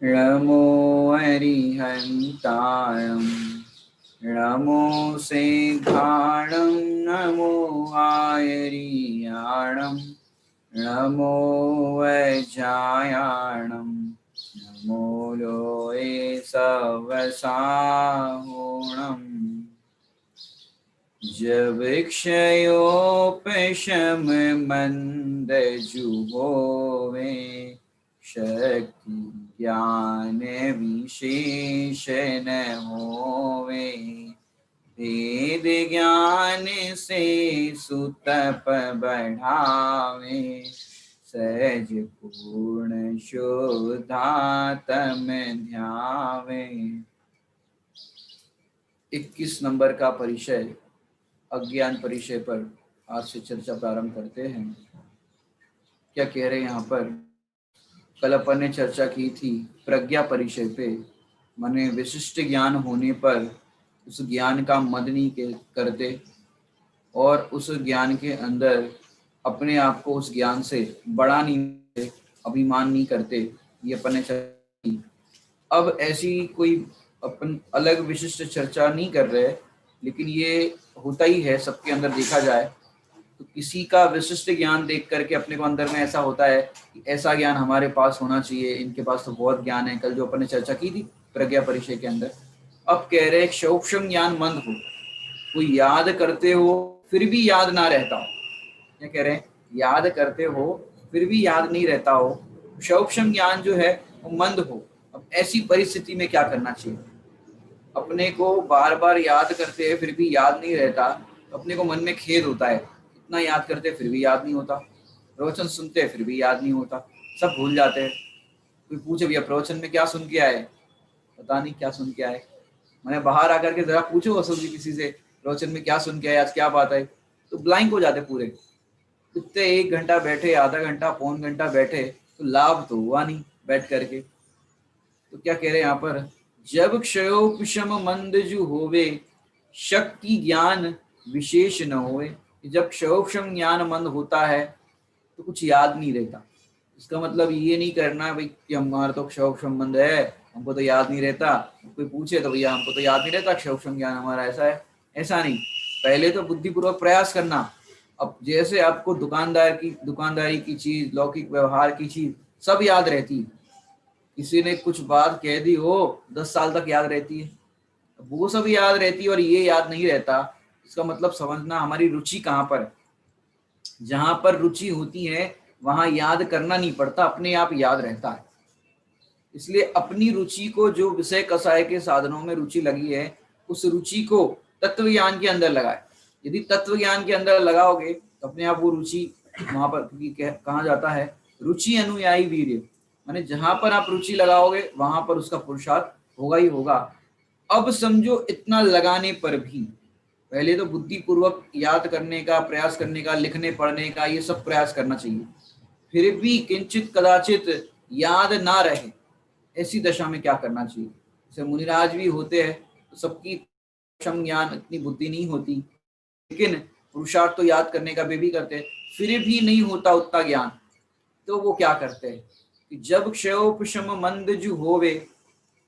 नमो अरिहन्ताणं नमो सिंहाणं नमो आयरियाणं नमो वज्रायाणं नमो लोये सवसाहुणम् जब क्षयोपशममन्दजुहोवे शक्ति ज्ञान विशेष न होवे वेद ज्ञान से सुतप बढ़ावे सहज पूर्ण शुद्धात्म ध्यावे। 21 नंबर का परिचय अज्ञान परिचय पर आज से चर्चा प्रारंभ करते हैं। क्या कह रहे हैं यहाँ पर? कल अपन ने चर्चा की थी प्रज्ञा परिचय पे, माने विशिष्ट ज्ञान होने पर उस ज्ञान का मद नहीं करते और उस ज्ञान के अंदर अपने आप को उस ज्ञान से बड़ा नहीं करते, अभिमान नहीं करते। ये अपन ने चर्चा की। अब ऐसी कोई अपन अलग विशिष्ट चर्चा नहीं कर रहे, लेकिन ये होता ही है सबके अंदर देखा जाए तो किसी का विशिष्ट ज्ञान देख करके अपने को अंदर में ऐसा होता है कि ऐसा ज्ञान हमारे पास होना चाहिए, इनके पास तो बहुत ज्ञान है। कल जो अपन ने चर्चा की थी प्रज्ञा परिचय के अंदर, अब कह रहे सूक्ष्म ज्ञान मंद हो, कोई याद करते हो फिर भी याद ना रहता हो। क्या कह रहे हैं? याद करते हो फिर भी याद नहीं रहता हो, सूक्ष्म ज्ञान जो है वो मंद हो। अब ऐसी परिस्थिति में क्या करना चाहिए? अपने को बार बार याद करते हैं फिर भी याद नहीं रहता, तो अपने को मन में खेद होता है। इतना याद करते फिर भी याद नहीं होता, प्रवचन सुनते फिर भी याद नहीं होता, सब भूल जाते हैं। कोई पूछे भैया प्रवचन में क्या सुन के आए, पता नहीं क्या सुन के आए। मैंने बाहर आकर के जरा पूछो असल जी किसी से प्रवचन में क्या सुन के आए, आज क्या बात है, तो ब्लैंक हो जाते पूरे। कितने 1 घंटा बैठे, आधा घंटा, पौन घंटा बैठे, तो लाभ तो हुआ नहीं बैठ करके। तो क्या कह रहे हैं यहाँ पर? जब क्षयोपशम मंदजु होवे शक्ति ज्ञान विशेष न होवे। जब क्षयोपशम ज्ञान मंद होता है तो कुछ याद नहीं रहता। इसका मतलब ये नहीं करना भाई कि हमारा तो क्षयोपशम मंद है, हमको तो याद नहीं रहता। कोई पूछे तो भैया हमको तो याद नहीं रहता, क्षयोपशम ज्ञान हमारा ऐसा है। ऐसा नहीं, पहले तो बुद्धिपूर्वक प्रयास करना। अब जैसे आपको दुकानदारी की चीज, लौकिक व्यवहार की चीज सब याद रहती है, किसी ने कुछ बात कह दी हो 10 साल तक याद रहती है, वो सब याद रहती है और ये याद नहीं रहता। इसका मतलब समझना हमारी रुचि कहाँ पर है। जहां पर रुचि होती है वहां याद करना नहीं पड़ता, अपने आप याद रहता है। इसलिए अपनी रुचि को, जो विषय कसाय के साधनों में रुचि लगी है, उस रुचि को तत्व ज्ञान के अंदर लगाए। यदि तत्व ज्ञान के अंदर लगाओगे तो अपने आप वो रुचि वहां पर, क्योंकि कहा जाता है रुचि अनुयायी वीर्य, माने जहां पर आप रुचि लगाओगे वहां पर उसका पुरुषार्थ होगा ही होगा। अब समझो इतना लगाने पर भी पहले तो बुद्धिपूर्वक याद करने का प्रयास करने का, लिखने पढ़ने का, ये सब प्रयास करना चाहिए। फिर भी किंचित कदाचित याद ना रहे, ऐसी दशा में क्या करना चाहिए? जैसे मुनिराज भी होते हैं तो सबकी क्षम ज्ञान इतनी बुद्धि नहीं होती, लेकिन पुरुषार्थ तो याद करने का वे भी करते हैं, फिर भी नहीं होता उतना ज्ञान। तो वो क्या करते हैं कि जब क्षयोपशम मंदजु होवे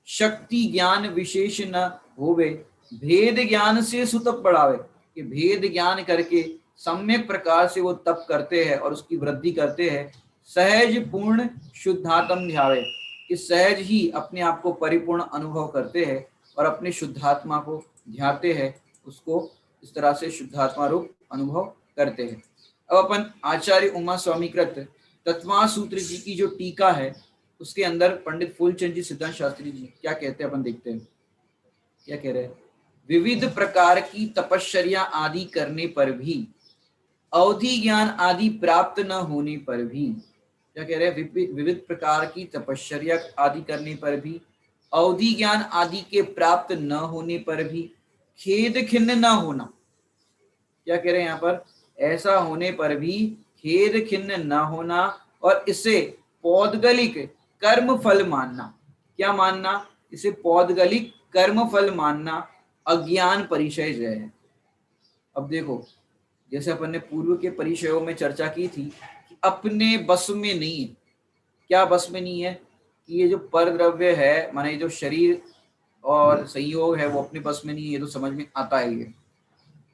शक्ति ज्ञान विशेष न होवे भेद ज्ञान से सुतप बढ़ावे, कि भेद ज्ञान करके सम्यक प्रकार से वो तप करते हैं और उसकी वृद्धि करते हैं। सहज पूर्ण शुद्धात्म ध्यावे, कि सहज ही अपने आप को परिपूर्ण अनुभव करते हैं और अपने शुद्धात्मा को ध्याते हैं, उसको इस तरह से शुद्धात्मा रूप अनुभव करते हैं। अब अपन आचार्य उमा स्वामीकृत तत्वा सूत्र जी की जो टीका है उसके अंदर पंडित फूलचंद जी सिद्धांत शास्त्री जी क्या कहते हैं, अपन देखते हैं क्या कह रहे हैं। विविध प्रकार की तपश्चर्या आदि करने पर भी, अवधि ज्ञान आदि प्राप्त न होने पर भी, क्या कह रहे हैं, विविध प्रकार की तपश्चर्या आदि करने पर भी, अवधि ज्ञान आदि के प्राप्त न होने पर भी खेद खिन्न न होना। क्या कह रहे हैं यहाँ पर? ऐसा होने पर भी खेद खिन्न न होना और इसे पौद्गलिक कर्म फल मानना। क्या मानना? इसे पौद्गलिक कर्म फल मानना अज्ञान परिचय जय है। अब देखो, जैसे अपन ने पूर्व के परिचयों में चर्चा की थी कि अपने बस में नहीं है। क्या बस में नहीं है? कि ये जो पर द्रव्य है, माने जो शरीर और संयोग है वो अपने बस में नहीं है, ये तो समझ में आता है। ये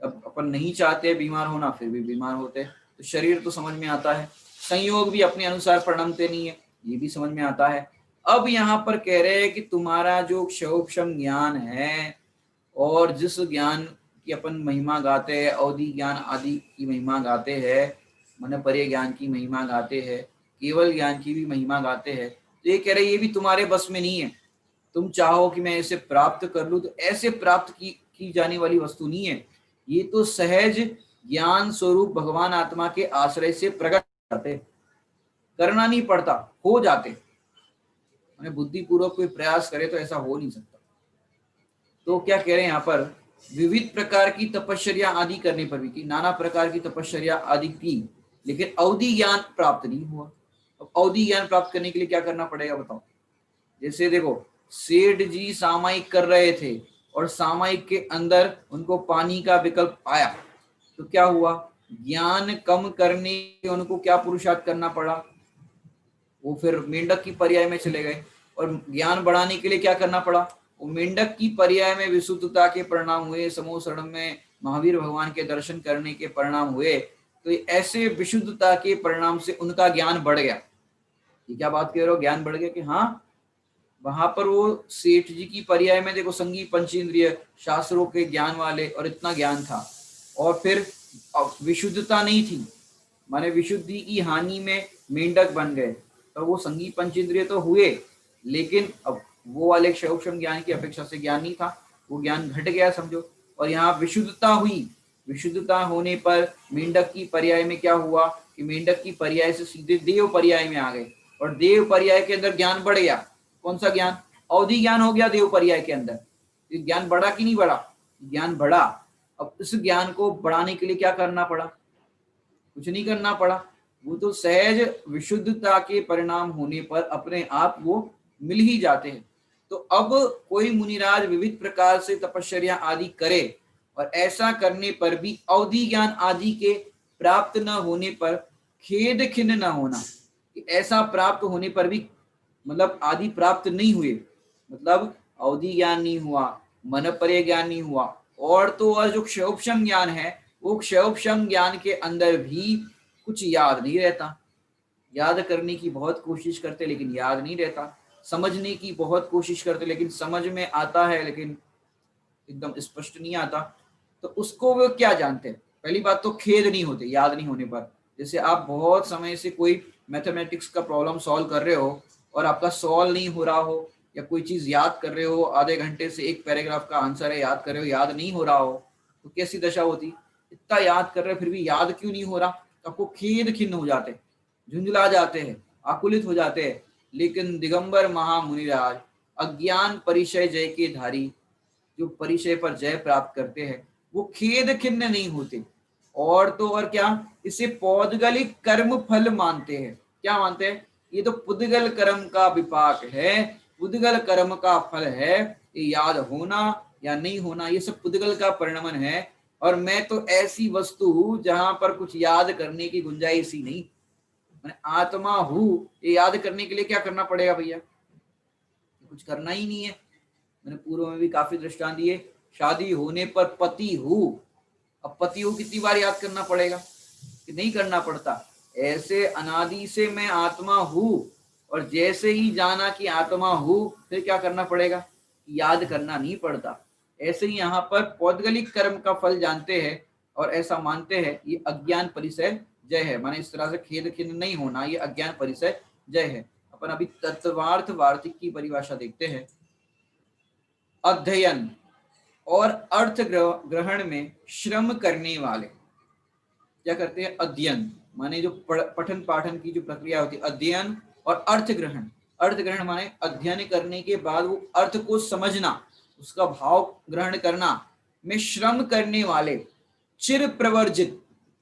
अब अपन नहीं चाहते बीमार होना, फिर भी बीमार होते हैं, तो शरीर तो समझ में आता है। संयोग भी अपने अनुसार परिणमते नहीं है, ये भी समझ में आता है। अब यहाँ पर कह रहे हैं कि तुम्हारा जो क्षोभक्षम ज्ञान है और जिस ज्ञान की अपन महिमा गाते हैं, अवधि ज्ञान आदि की महिमा गाते हैं, मन पर्य ज्ञान की महिमा गाते हैं, केवल ज्ञान की भी महिमा गाते हैं, तो ये कह रहे ये भी तुम्हारे बस में नहीं है। तुम चाहो कि मैं इसे प्राप्त कर लूं, तो ऐसे प्राप्त की जाने वाली वस्तु नहीं है। ये तो सहज ज्ञान स्वरूप भगवान आत्मा के आश्रय से प्रकट जाते, करना नहीं पड़ता, हो जाते। मैंने बुद्धि पूर्वक कोई प्रयास करे तो ऐसा हो नहीं सकता। तो क्या कह रहे हैं यहाँ पर, विविध प्रकार की तपश्चर्या आदि करने पर भी, कि नाना प्रकार की तपश्चर्या आदि की, लेकिन अवधि ज्ञान प्राप्त नहीं हुआ। अब अवधि ज्ञान प्राप्त करने के लिए क्या करना पड़ेगा बताओ। जैसे देखो, सेठ जी सामायिक कर रहे थे और सामायिक के अंदर उनको पानी का विकल्प आया, तो क्या हुआ, ज्ञान कम करने के उनको क्या पुरुषार्थ करना पड़ा, वो फिर मेंढक की पर्याय में चले गए। और ज्ञान बढ़ाने के लिए क्या करना पड़ा, वो मेंढक की पर्याय में विशुद्धता के परिणाम हुए, समूह शरण में महावीर भगवान के दर्शन करने के परिणाम हुए। तो ऐसे विशुद्धता के परिणाम से उनका ज्ञान बढ़ गया। ये क्या बात कह रहे हो, ज्ञान बढ़ गया, कि हाँ वहां पर वो सेठ जी की पर्याय में देखो संगी पंचेंद्रिय शास्त्रों के ज्ञान वाले और इतना ज्ञान था, और फिर विशुद्धता नहीं थी, माने विशुद्धि की हानि में मेंढक बन गए। तो वो संगी पंचेंद्रिय तो हुए, लेकिन अब वो वाले क्षयोक्षम ज्ञान की अपेक्षा से ज्ञान नहीं था, वो ज्ञान घट गया समझो। और यहाँ विशुद्धता हुई, विशुद्धता होने पर मेंढक की पर्याय में क्या हुआ कि मेंढक की पर्याय से सीधे देव पर्याय में आ गए, और देव पर्याय के अंदर ज्ञान बढ़ गया। कौन सा ज्ञान, अवधि ज्ञान हो गया देव पर्याय के अंदर। ज्ञान बढ़ा कि नहीं बढ़ा, ज्ञान बढ़ा। अब इस ज्ञान को बढ़ाने के लिए क्या करना पड़ा, कुछ नहीं करना पड़ा, वो तो सहज विशुद्धता के परिणाम होने पर अपने आप वो मिल ही जाते हैं। तो अब कोई मुनिराज विविध प्रकार से तपश्चर्या आदि करे, और ऐसा करने पर भी अवधि ज्ञान आदि के प्राप्त न होने पर खेद खिन्न न होना, कि ऐसा प्राप्त होने पर भी, मतलब आदि प्राप्त नहीं हुए, मतलब अवधि ज्ञान नहीं हुआ, मन पर्य ज्ञान नहीं हुआ, और तो और जो क्षयोपशम ज्ञान है, वो क्षयोपशम ज्ञान के अंदर भी कुछ याद नहीं रहता। याद करने की बहुत कोशिश करते लेकिन याद नहीं रहता, समझने की बहुत कोशिश करते लेकिन समझ में आता है लेकिन एकदम स्पष्ट नहीं आता। तो उसको वो क्या जानते हैं, पहली बात तो खेद नहीं होते याद नहीं होने पर। जैसे आप बहुत समय से कोई मैथमेटिक्स का प्रॉब्लम सॉल्व कर रहे हो और आपका सॉल्व नहीं हो रहा हो, या कोई चीज याद कर रहे हो, आधे घंटे से एक पैराग्राफ का आंसर है याद कर रहे हो, याद नहीं हो रहा हो, तो कैसी दशा होती, इतना याद कर रहे फिर भी याद क्यों नहीं हो रहा, तो आपको खेद खिन्न हो जाते, झुंझला जाते हैं, आकुलित हो जाते हैं। लेकिन दिगंबर महामुनिराज अज्ञान परिचय जय के धारी, जो परिचय पर जय प्राप्त करते हैं, वो खेद खिन्न नहीं होते। और तो और क्या, इसे पौद्गलिक कर्म फल मानते हैं। क्या मानते हैं, ये तो पुद्गल कर्म का विपाक है, पुद्गल कर्म का फल है, ये याद होना या नहीं होना ये सब पुद्गल का परिणमन है। और मैं तो ऐसी वस्तु हूं जहां पर कुछ याद करने की गुंजाइश ही नहीं, मैं आत्मा हूं। ये याद करने के लिए क्या करना पड़ेगा भैया, कुछ करना ही नहीं है। मैंने पूर्व में भी काफी दृष्टांत दिए, शादी होने पर पति हूं, अब पति हूं कितनी बार याद करना पड़ेगा, कि नहीं करना पड़ता। ऐसे अनादि से मैं आत्मा हूं, और जैसे ही जाना कि आत्मा हूं, फिर क्या करना पड़ेगा, याद करना नहीं पड़ता। ऐसे ही यहाँ पर पौद्गलिक कर्म का फल जानते हैं और ऐसा मानते हैं, ये अज्ञान परिचय जय है। माने इस तरह से खेद खिन्न नहीं होना, ये अज्ञान परिचय जय है। अपन अभी तत्वार्थ वार्तिक की परिभाषा देखते हैं। अध्ययन और अर्थ ग्रहण में श्रम करने वाले क्या करते हैं, अध्ययन माने जो पठन पाठन की जो प्रक्रिया होती है, अध्ययन और अर्थ ग्रहण। अर्थ ग्रहण माने अध्ययन करने के बाद वो अर्थ को समझना, उसका भाव ग्रहण करना में श्रम करने वाले, चिर प्रवर्जित।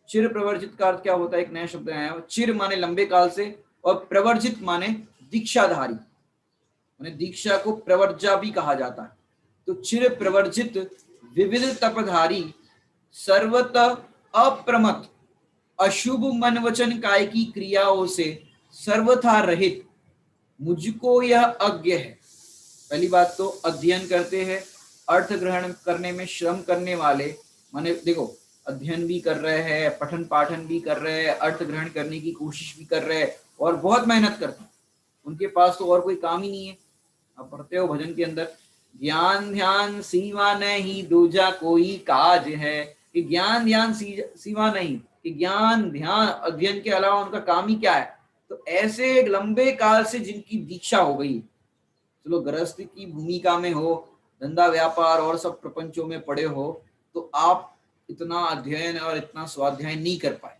चिर प्रवर्जित का अर्थ क्या होता है, एक नया शब्द आया है, चिर माने लंबे काल से, और प्रवर्जित माने दीक्षाधारी, माने दीक्षा को प्रवर्जा भी कहा जाता है। तो चिर प्रवर्जित विविध तपधारी, सर्वतः अप्रमत, अशुभ मन वचन काय की क्रियाओं से सर्वथा रहित, मुझको यह अज्ञ है। पहली बात तो अध्ययन करते हैं, अर्थ ग्रहण करने में श्रम करने वाले, माने देखो अध्ययन भी कर रहे हैं, पठन पाठन भी कर रहे हैं, अर्थ ग्रहण करने की कोशिश भी कर रहे हैं और बहुत मेहनत करते हैं, उनके पास तो और कोई काम ही नहीं है। आप पढ़ते हो भजन के अंदर, ज्ञान ध्यान सीमा नहीं दूजा कोई काज है, कि ज्ञान ध्यान सीमा नहीं, कि ज्ञान ध्यान अध्ययन के अलावा उनका काम ही क्या है। तो ऐसे एक लंबे काल से जिनकी दीक्षा हो गई, चलो गृहस्थी की भूमिका में हो, धंधा व्यापार और सब प्रपंचों में पड़े हो, तो आप इतना अध्ययन और इतना स्वाध्याय नहीं कर पाए।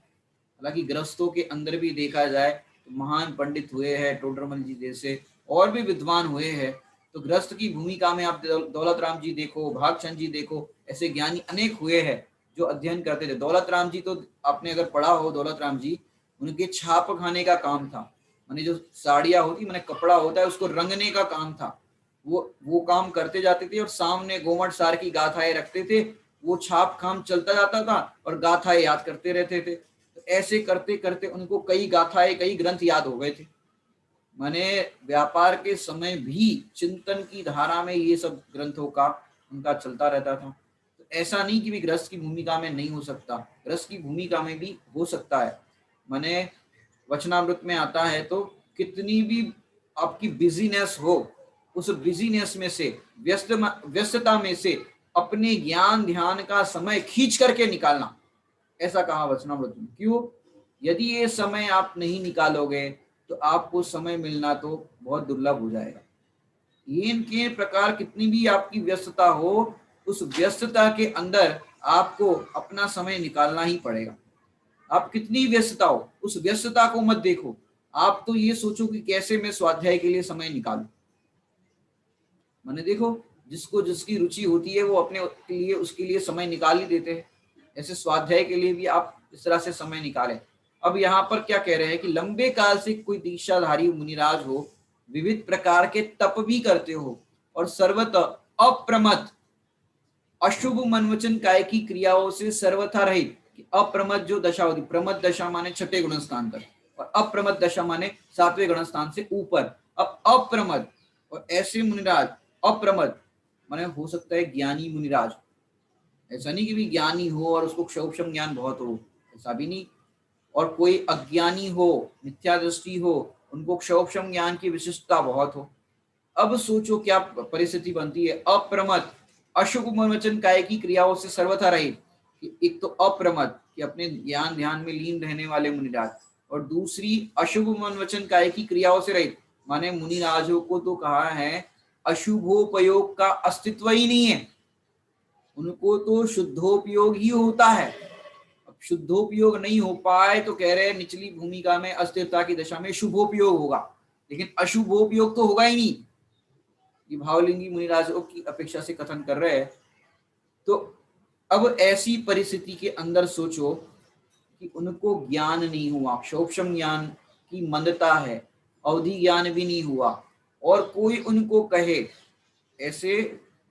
हालांकि गृहस्थों के अंदर भी देखा जाए तो महान पंडित हुए हैं, टोडरमल जी जैसे और भी विद्वान हुए हैं। तो गृहस्थ की भूमिका में आप दौलत राम जी देखो, भागचंद जी देखो, ऐसे ज्ञानी अनेक हुए हैं जो अध्ययन करते थे। दौलत राम जी तो आपने अगर पढ़ा हो, दौलत राम जी, उनके छाप खाने का काम था, माने जो साड़ियाँ होती, माने कपड़ा होता है उसको रंगने का काम था, वो काम करते जाते थे और सामने गोमट सार की गाथाएं रखते थे, वो छाप काम चलता जाता था और गाथाएं याद करते रहते थे। तो ऐसे करते करते उनको कई गाथाएं, कई ग्रंथ याद हो गए थे। माने व्यापार के समय भी चिंतन की धारा में ये सब ग्रंथों का उनका चलता रहता था। तो ऐसा नहीं कि भी गृहस्थ की भूमिका में नहीं हो सकता, गृहस्थ की भूमिका में भी हो सकता है। माने वचनामृत में आता है, तो कितनी भी आपकी बिजीनेस हो, उस बिजीनेस में से, व्यस्तता में से अपने ज्ञान ध्यान का समय खींच करके निकालना, ऐसा कहा वचनामृत में। क्यों? यदि ये समय आप नहीं निकालोगे तो आपको समय मिलना तो बहुत दुर्लभ हो जाएगा। ये इनके प्रकार कितनी भी आपकी व्यस्तता हो, उस व्यस्तता के अंदर आपको अपना समय निकालना ही पड़ेगा। आप कितनी व्यस्तता हो, उस व्यस्तता को मत देखो, आप तो ये सोचो कि कैसे मैं स्वाध्याय के लिए समय निकालूं। मैंने देखो, जिसको जिसकी रुचि होती है वो अपने के लिए उसके लिए समय निकाल ही देते हैं। ऐसे स्वाध्याय के लिए भी आप इस तरह से समय निकालें। अब यहाँ पर क्या कह रहे हैं कि लंबे काल से कोई दीक्षाधारी मुनिराज हो, विविध प्रकार के तप भी करते हो और सर्वतः अप्रमत्त, अशुभ मनवचन काय की क्रियाओं से सर्वथा रहित। अप्रमत्त जो दशा होती, प्रमत्त दशा माने छठे गुण स्थान पर, और अप्रमत्त दशा माने सातवें गुण स्थान से ऊपर। अब अप्रमत्त, और ऐसे मुनिराज अप्रमत्त माने हो सकता है ज्ञानी मुनिराज, ऐसा नहीं कि भी ज्ञानी हो और उसको क्षोभम ज्ञान बहुत हो, ऐसा भी नहीं। और कोई अज्ञानी हो, मिथ्या दृष्टि हो, उनको क्षोभम ज्ञान की विशिष्टता बहुत हो। अब सोचो क्या परिस्थिति बनती है। अप्रमत्त, अशुभ मनवचन काय की क्रियाओं से सर्वथा रहित। एक तो अप्रमत्त कि अपने ज्ञान ध्यान में लीन रहने वाले मुनिराज, और दूसरी अशुभ मनवचन काय की क्रियाओं से रहित, माने मुनिराजों को तो कहा है अशुभोपयोग का अस्तित्व ही नहीं है, उनको तो शुद्धोपयोग ही होता है। अब शुद्धोपयोग नहीं हो पाए तो कह रहे हैं निचली भूमिका में अस्थिरता की दशा में शुभोपयोग होगा, लेकिन अशुभोपयोग तो होगा ही नहीं। ये भावलिंगी मुनिराजों की अपेक्षा से कथन कर रहे हैं। तो अब ऐसी परिस्थिति के अंदर सोचो कि उनको ज्ञान नहीं हुआ, क्षोभम ज्ञान की मंदता है, अवधि ज्ञान भी नहीं हुआ, और कोई उनको कहे, ऐसे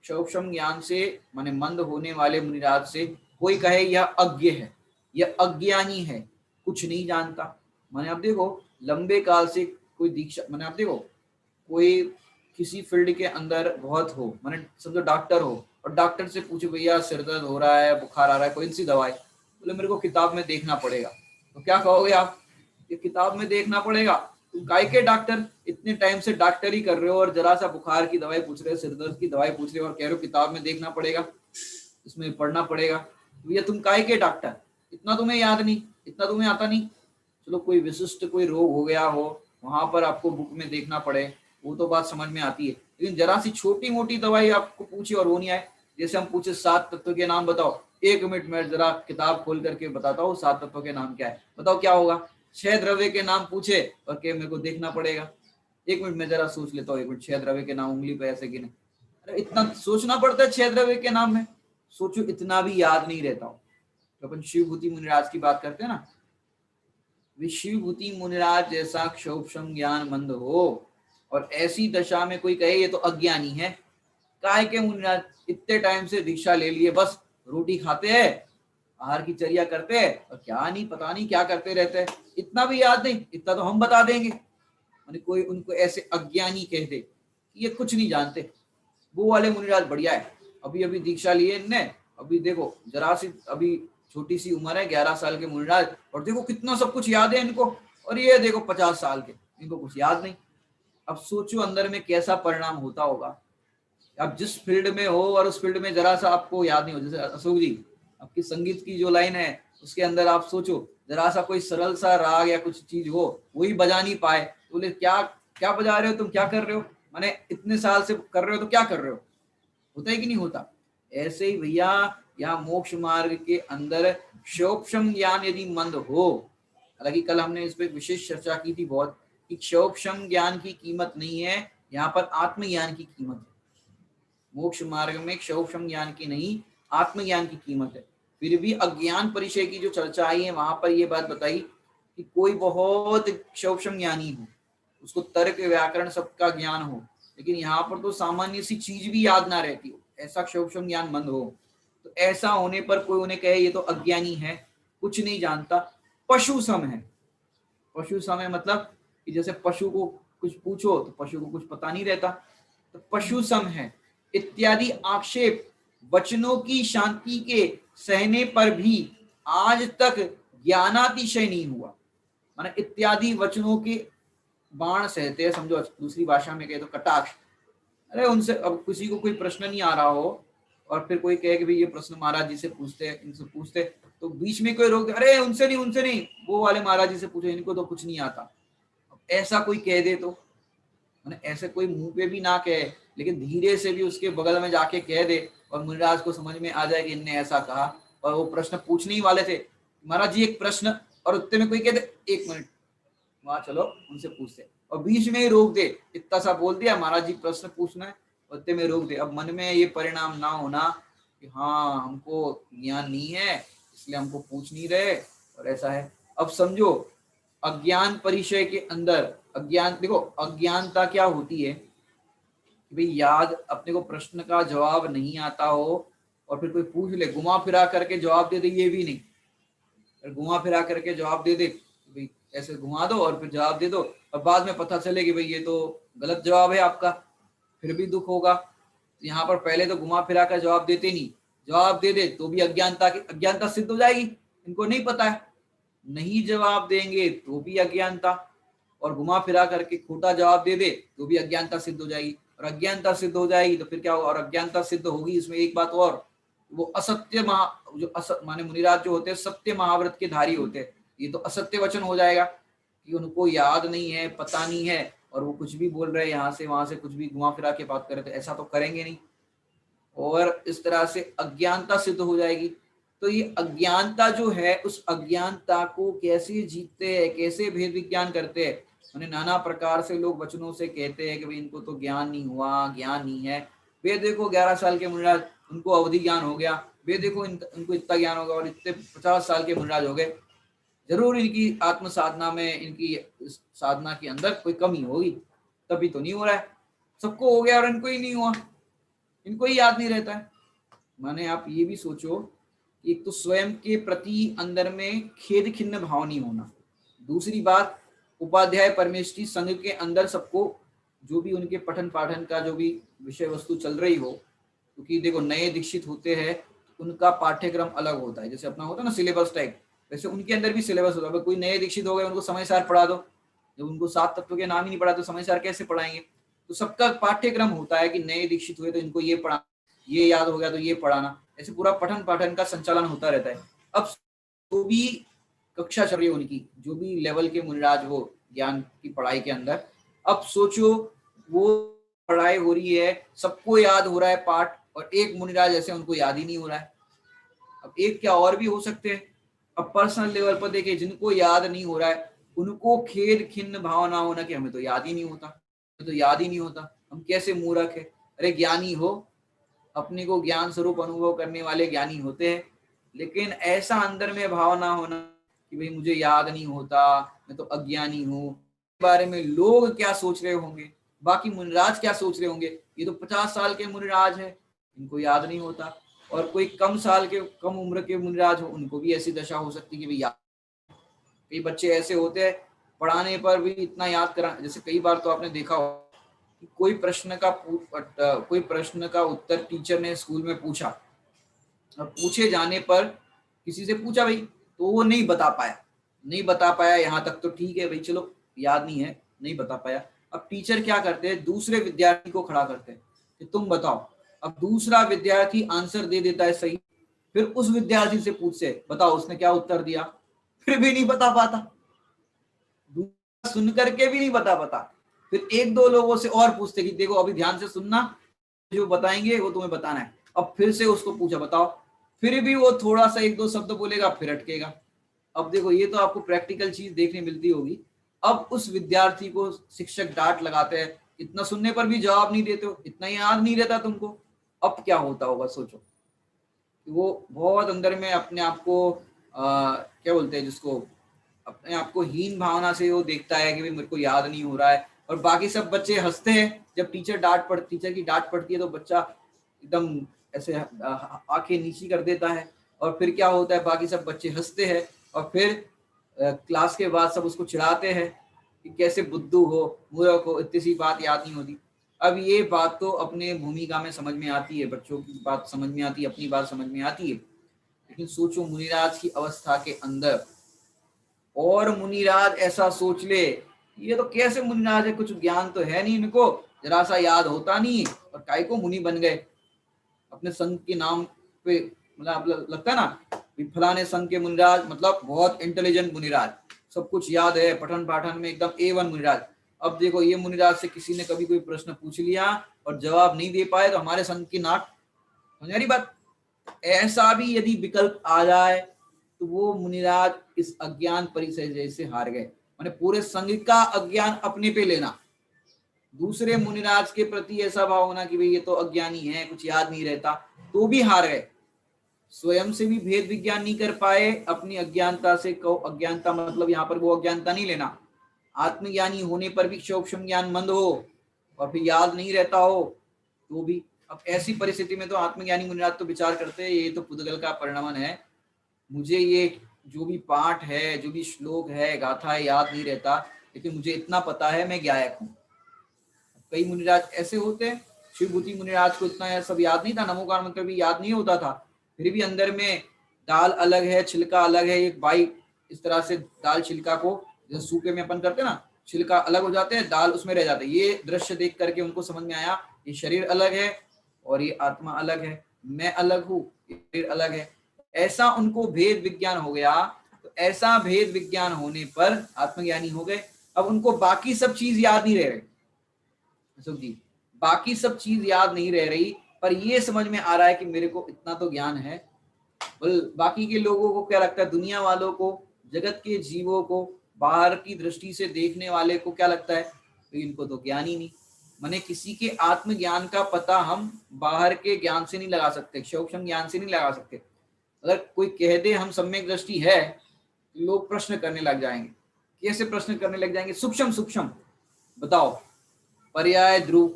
क्षोभम ज्ञान से माने मंद होने वाले मुनिराज से कोई कहे यह अज्ञ है, यह अज्ञानी है, कुछ नहीं जानता। माने आप देखो लंबे काल से कोई दीक्षा, माने आप देखो कोई किसी फील्ड के अंदर बहुत हो, माने समझो डॉक्टर हो, और डॉक्टर से पूछो भैया सिर दर्द हो रहा है, बुखार आ रहा है, कोई सी दवाई, बोले मेरे को किताब में देखना पड़ेगा। तो क्या कहोगे आप? ये किताब में देखना पड़ेगा? तुम काय के डॉक्टर, इतने टाइम से डॉक्टरी कर रहे हो और जरा सा बुखार की दवाई पूछ रहे हो, सिर दर्द की दवाई पूछ रहे हो और कह रहे हो किताब में देखना पड़ेगा, इसमें पढ़ना पड़ेगा। भैया तुम काय के डॉक्टर, इतना तुम्हें याद नहीं, इतना तुम्हें आता नहीं। चलो कोई विशिष्ट कोई रोग हो गया हो, वहां पर आपको बुक में देखना पड़े, वो तो बात समझ में आती है, लेकिन जरा सी छोटी मोटी दवाई आपको पूछी और वो नहीं आए, जैसे हम पूछे 7 तत्व के नाम बताओ, 1 मिनट में जरा किताब खोल करके बताता हूँ 7 तत्वों के नाम क्या है, बताओ क्या होगा? 6 द्रव्य के नाम पूछे और के मेरे को देखना पड़ेगा, 1 मिनट में जरा सोच लेता हूँ, 1 मिनट 6 द्रव्य के नाम उंगली पे ऐसे गिने, अरे इतना सोचना पड़ता है 6 द्रव्य के नाम में, सोचो इतना भी याद नहीं रहता हो। तो अपन शिवभूति मुनिराज की बात करते हैं ना, विशिवभूति मुनिराज जैसा क्षोभम ज्ञान मंद हो और ऐसी दशा में कोई कहे ये तो अज्ञानी है, काय के मुनिराज इतने टाइम से दीक्षा ले लिए, बस रोटी खाते हैं, आहार की चर्या करते हैं और क्या नहीं पता नहीं क्या करते रहते हैं, इतना भी याद नहीं, इतना तो हम बता देंगे। मैंने कोई उनको ऐसे अज्ञानी कह दे कि ये कुछ नहीं जानते, वो वाले मुनिराज बढ़िया है, अभी अभी दीक्षा लिए इनने, अभी देखो जरा सी अभी छोटी सी उम्र है, 11 साल के मुनिराज, और देखो कितना सब कुछ याद है इनको, और ये देखो 50 साल के, इनको कुछ याद नहीं। अब सोचो अंदर में कैसा परिणाम होता होगा। आप जिस फील्ड में हो और उस फील्ड में जरा सा आपको याद नहीं हो, जैसे अशोक जी आपकी संगीत की जो लाइन है उसके अंदर आप सोचो जरा सा कोई सरल सा राग या कुछ चीज हो, वही बजा नहीं पाए, तो बोले क्या क्या बजा रहे हो तुम, क्या कर रहे हो, माने इतने साल से कर रहे हो तो क्या कर रहे हो, होता है कि नहीं होता। ऐसे ही भैया यहाँ मोक्ष मार्ग के अंदर क्षोभम ज्ञान यदि मंद हो, हालांकि कल हमने इस पर विशेष चर्चा की थी बहुत, कि क्षोभम ज्ञान की कीमत नहीं है, यहाँ पर आत्मज्ञान की कीमत है। मोक्ष मार्ग में क्षोभम ज्ञान की नहीं, आत्मज्ञान की कीमत है। फिर भी अज्ञान परिचय की जो चर्चा आई है वहां पर ये बात बताई कि कोई बहुत क्षोभम ज्ञानी हो, उसको तर्क व्याकरण सबका ज्ञान हो, लेकिन यहाँ पर तो सामान्य सी चीज भी याद ना रहती हो, ऐसा क्षोभम ज्ञान मंद हो, तो ऐसा होने पर कोई उन्हें कहे ये तो अज्ञानी है, कुछ नहीं जानता, पशु सम है। पशु सम है मतलब कि जैसे पशु को कुछ पूछो तो पशु को कुछ पता नहीं रहता, तो पशु सम है इत्यादि आक्षेप वचनों की शांति के सहने पर भी आज तक ज्ञानातिशय नहीं हुआ। माने इत्यादि वचनों के बाण सहते हैं, समझो दूसरी भाषा में कहे तो कटाक्ष। अरे उनसे अब किसी को कोई प्रश्न नहीं आ रहा हो और फिर कोई कहे कि भाई ये प्रश्न महाराज जी से पूछते हैं, इनसे पूछते, तो बीच में कोई रोक दे, अरे उनसे नहीं, वो वाले महाराज जी से पूछो, इनको तो कुछ नहीं आता। ऐसा कोई कह दे तो मैंने ऐसे कोई मुंह पे भी ना कहे, लेकिन धीरे से भी उसके बगल में जाके कह दे और मुनिराज को समझ में आ जाए कि इनने ऐसा कहा, और वो प्रश्न पूछने ही वाले थे, महाराज जी एक प्रश्न, और उत्ते में कोई कह दे 1 मिनट वहां चलो उनसे पूछते, और बीच में ही रोक दे, इतना सा बोल दिया महाराज जी प्रश्न पूछना है, उत्ते में रोक दे। अब मन में ये परिणाम ना होना कि हाँ हमको ज्ञान नहीं है इसलिए हमको पूछ नहीं रहे, और ऐसा है। अब समझो अज्ञान परिचय के अंदर, अज्ञान देखो अज्ञानता क्या होती है कि भाई याद अपने को प्रश्न का जवाब नहीं आता हो और फिर कोई पूछ ले घुमा फिरा करके जवाब दे दे, ये भी नहीं, फिर घुमा फिरा करके जवाब दे दे, भाई ऐसे घुमा दो और फिर जवाब दे दो, और बाद में पता चले कि भाई ये तो गलत जवाब है आपका, फिर भी दुख होगा। तो यहाँ पर पहले तो घुमा फिरा कर जवाब देते नहीं, जवाब दे दे तो भी अज्ञानता सिद्ध हो जाएगी, इनको नहीं पता है, नहीं जवाब देंगे तो भी अज्ञानता, और घुमा फिरा करके खोटा जवाब दे दे तो भी अज्ञानता सिद्ध हो जाएगी, और अज्ञानता सिद्ध हो जाएगी तो फिर क्या होगा, और अज्ञानता सिद्ध होगी इसमें एक बात और, वो असत्य माने मुनिराज जो होते हैं सत्य महाव्रत के धारी होते हैं, ये तो असत्य वचन हो जाएगा कि उनको याद नहीं है, पता नहीं है, और वो कुछ भी बोल रहे हैं यहाँ से वहां से, कुछ भी घुमा फिरा के बात करे, तो ऐसा तो करेंगे नहीं, और इस तरह से अज्ञानता सिद्ध हो जाएगी। तो ये अज्ञानता जो है, उस अज्ञानता को कैसे जीतते हैं, कैसे भेद विज्ञान करते हैं, उन्हें नाना प्रकार से लोग वचनों से कहते हैं कि भाई इनको तो ज्ञान नहीं हुआ, ज्ञान नहीं है। वे देखो 11 साल के मुनिराज, उनको अवधि ज्ञान हो गया, वे देखो इनको इतना ज्ञान होगा, और इतने 50 साल के मुनिराज हो गए, जरूर इनकी आत्म साधना में, इनकी साधना के अंदर कोई कमी होगी, तभी तो नहीं हो रहा है। सबको हो गया और इनको ही नहीं हुआ, इनको ही याद नहीं रहता है। माने आप ये भी सोचो, एक तो स्वयं के प्रति अंदर में खेद खिन्न भाव नहीं होना, दूसरी बात उपाध्याय परमेष्ठी संघ के अंदर सबको जो भी उनके पठन पाठन का जो भी विषय वस्तु चल रही हो, क्योंकि देखो नए दीक्षित होते हैं उनका पाठ्यक्रम अलग होता है, जैसे अपना होता है ना सिलेबस टाइप, वैसे उनके अंदर भी सिलेबस होता है। कोई नए दीक्षित हो गए उनको समय सार पढ़ा दो, जब उनको 7 तत्व के नाम ही नहीं पढ़ा तो समय सार कैसे पढ़ाएंगे। तो सबका पाठ्यक्रम होता है कि नए दीक्षित हुए तो इनको ये पढ़ा, ये याद हो गया तो ये पढ़ाना, ऐसे पूरा पठन पाठन का संचालन होता रहता है। अब जो भी कक्षा चल रही है उनकी, जो भी लेवल के मुनिराज हो ज्ञान की पढ़ाई के अंदर, अब सोचो वो पढ़ाई हो रही है, सबको याद हो रहा है पाठ, और एक मुनिराज ऐसे उनको याद ही नहीं हो रहा है। अब एक क्या और भी हो सकते हैं। अब पर्सनल लेवल पर देखें, जिनको याद नहीं हो रहा है उनको खेद खिन्न भावना होना कि हमें तो याद ही नहीं होता, हमें तो याद ही नहीं होता, हम कैसे मूर्ख है। अरे ज्ञानी हो, अपने को ज्ञान स्वरूप अनुभव करने वाले ज्ञानी होते हैं, लेकिन ऐसा अंदर में भावना होना कि भाई मुझे याद नहीं होता, मैं तो अज्ञानी हूँ, बारे में लोग क्या सोच रहे होंगे, बाकी मुनिराज क्या सोच रहे होंगे, ये तो 50 साल के मुनिराज है, इनको याद नहीं होता। और कोई कम साल के, कम उम्र के मुनिराज हो, उनको भी ऐसी दशा हो सकती है कि भाई याद। कई बच्चे ऐसे होते हैं पढ़ाने पर भी इतना याद करा, जैसे कई बार तो आपने देखा हो कि कोई प्रश्न का उत्तर टीचर ने स्कूल में पूछा, अब पूछे जाने पर किसी से पूछा भाई, तो वो नहीं बता पाया, यहाँ तक तो ठीक है भाई, चलो याद नहीं है, नहीं बता पाया। अब टीचर क्या करते हैं, दूसरे विद्यार्थी को खड़ा करते हैं कि तुम बताओ। अब दूसरा विद्यार्थी आंसर दे देता है सही, फिर उस विद्यार्थी से पूछे बताओ उसने क्या उत्तर दिया, फिर भी नहीं बता पाता, दूसरा सुन करके भी नहीं बता पाता। फिर एक दो लोगों से और पूछते कि देखो अभी ध्यान से सुनना, जो बताएंगे वो तुम्हें बताना है। अब फिर से उसको पूछा बताओ, फिर भी वो थोड़ा सा एक दो शब्द बोलेगा, फिर अटकेगा। अब देखो ये तो आपको प्रैक्टिकल चीज देखने मिलती होगी। अब उस विद्यार्थी को शिक्षक डांट लगाते हैं, इतना सुनने पर भी जवाब नहीं देते हो, इतना याद नहीं रहता तुमको। अब क्या होता होगा सोचो। वो बहुत अंदर में अपने आप को क्या बोलते हैं जिसको, अपने आप को हीन भावना से वो देखता है कि भाई मेरे को याद नहीं हो रहा है। और बाकी सब बच्चे हंसते हैं जब टीचर की डांट पड़ती है, तो बच्चा एकदम ऐसे आंखें नीची कर देता है। और फिर क्या होता है, बाकी सब बच्चे हंसते हैं और फिर क्लास के बाद सब उसको चिढ़ाते हैं कि कैसे बुद्धू हो, मूर्ख हो, इतनी सी बात याद नहीं होती। अब ये बात तो अपने भूमिका में समझ में आती है, बच्चों की बात समझ में आती है, अपनी बात समझ में आती है। लेकिन सोचो मुनिराज की अवस्था के अंदर, और मुनिराज ऐसा सोच ले, ये तो कैसे मुनिराज है, कुछ ज्ञान तो है नहीं इनको, जरा सा याद होता नहीं, और काय को मुनि बन गए अपने संघ के नाम पे। मतलब लगता है ना फलाने संघ के मुनिराज, मतलब बहुत इंटेलिजेंट मुनिराज, सब कुछ याद है, पठन पाठन में एकदम A1 मुनिराज। अब देखो ये मुनिराज से किसी ने कभी कोई प्रश्न पूछ लिया और जवाब नहीं दे पाए, तो हमारे संघ की नाक, समझ बात। ऐसा भी यदि विकल्प आ जाए तो वो मुनिराज इस अज्ञान परिचय जैसे हार गए। माने पूरे संघ का अज्ञान अपने पे लेना, दूसरे मुनिराज के प्रति ऐसा भाव होना कि भाई ये तो अज्ञानी है, कुछ याद नहीं रहता, तो भी हार गए। स्वयं से भी भेद विज्ञान नहीं कर पाए अपनी अज्ञानता से। कहो अज्ञानता मतलब यहाँ पर वो अज्ञानता नहीं लेना, आत्मज्ञानी होने पर भी सूक्ष्म ज्ञान मंद हो और फिर याद नहीं रहता हो तो भी। अब ऐसी परिस्थिति में तो आत्मज्ञानी मुनिराज तो विचार करते हैं ये तो पुद्गल का परिणमन है, मुझे ये जो भी पाठ है, जो भी श्लोक है, गाथा है, याद नहीं रहता, लेकिन मुझे इतना पता है मैं गायक हूँ। कई मुनिराज ऐसे होते हैं, शिवभूति मुनिराज को इतना सब याद नहीं था, नमोकार मंत्र भी याद नहीं होता था, फिर भी अंदर में दाल अलग है छिलका अलग है। एक बाई इस तरह से दाल छिलका को जैसे सूखे में अपन करते ना, छिलका अलग हो जाते हैं, दाल उसमें रह जाते हैं। ये दृश्य देख करके उनको समझ में आया ये शरीर अलग है और ये आत्मा अलग है, मैं अलग हूँ, ये शरीर अलग है। ऐसा उनको भेद विज्ञान हो गया। तो ऐसा भेद विज्ञान होने पर आत्मज्ञानी हो गए। अब उनको बाकी सब चीज याद नहीं रह रही अशोक जी, बाकी सब चीज याद नहीं रह रही, पर ये समझ में आ रहा है कि मेरे को इतना तो ज्ञान है। बाकी के लोगों को क्या लगता है, दुनिया वालों को, जगत के जीवों को, बाहर की दृष्टि से देखने वाले को क्या लगता है, तो इनको तो ज्ञान ही नहीं। माने किसी के आत्मज्ञान का पता हम बाहर के ज्ञान से नहीं लगा सकते, सूक्ष्म ज्ञान से नहीं लगा सकते। अगर कोई कह दे हम सम्यक दृष्टि है, लोग प्रश्न करने लग जाएंगे। कैसे प्रश्न करने लग जाएंगे, सूक्ष्म सूक्ष्म बताओ, पर्याय ध्रुव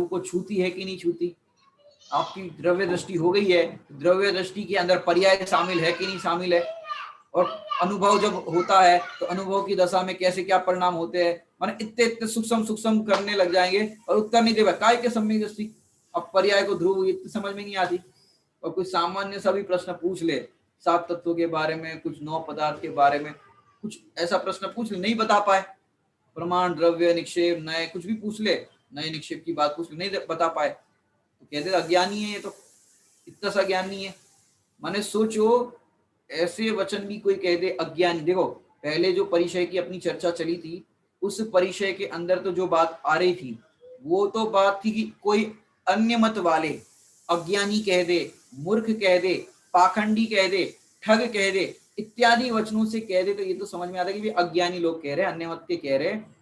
को छूती है कि नहीं छूती। आपकी द्रव्य दृष्टि हो गई है, द्रव्य दृष्टि के अंदर पर्याय शामिल है कि नहीं शामिल है। और अनुभव जब होता है तो अनुभव की दशा में कैसे क्या परिणाम होते हैं, माने इतने इतने सूक्ष्म सूक्ष्म करने लग जाएंगे और उत्तर नहीं दे पाए, काय के सम्यक दृष्टि। अब पर्याय को ध्रुव इतनी समझ में नहीं आती। और कुछ सामान्य सा भी प्रश्न पूछ ले, सात तत्वों के बारे में, कुछ नौ पदार्थ के बारे में, कुछ ऐसा प्रश्न पूछ ले, नहीं बता पाए। प्रमाण, द्रव्य, निक्षेप, नए कुछ भी पूछ ले, नए निक्षेप की बात पूछ ले, नहीं बता पाए, तो कहते अज्ञानी है, ये तो इतना सा ज्ञान नहीं है। माने सोचो ऐसे वचन भी कोई कह दे अज्ञानी। देखो पहले जो परिचय की अपनी चर्चा चली थी, उस परिचय के अंदर तो जो बात आ रही थी वो तो बात थी कि कोई अन्य मत वाले अज्ञानी कह दे, मूर्ख कह दे, पाखंडी कह दे, ठग कह दे, इत्यादि वचनों से कह दे, तो ये तो समझ में आता है कि अज्ञानी लोग कह रहे हैं, अन्य मत के कह रहे हैं।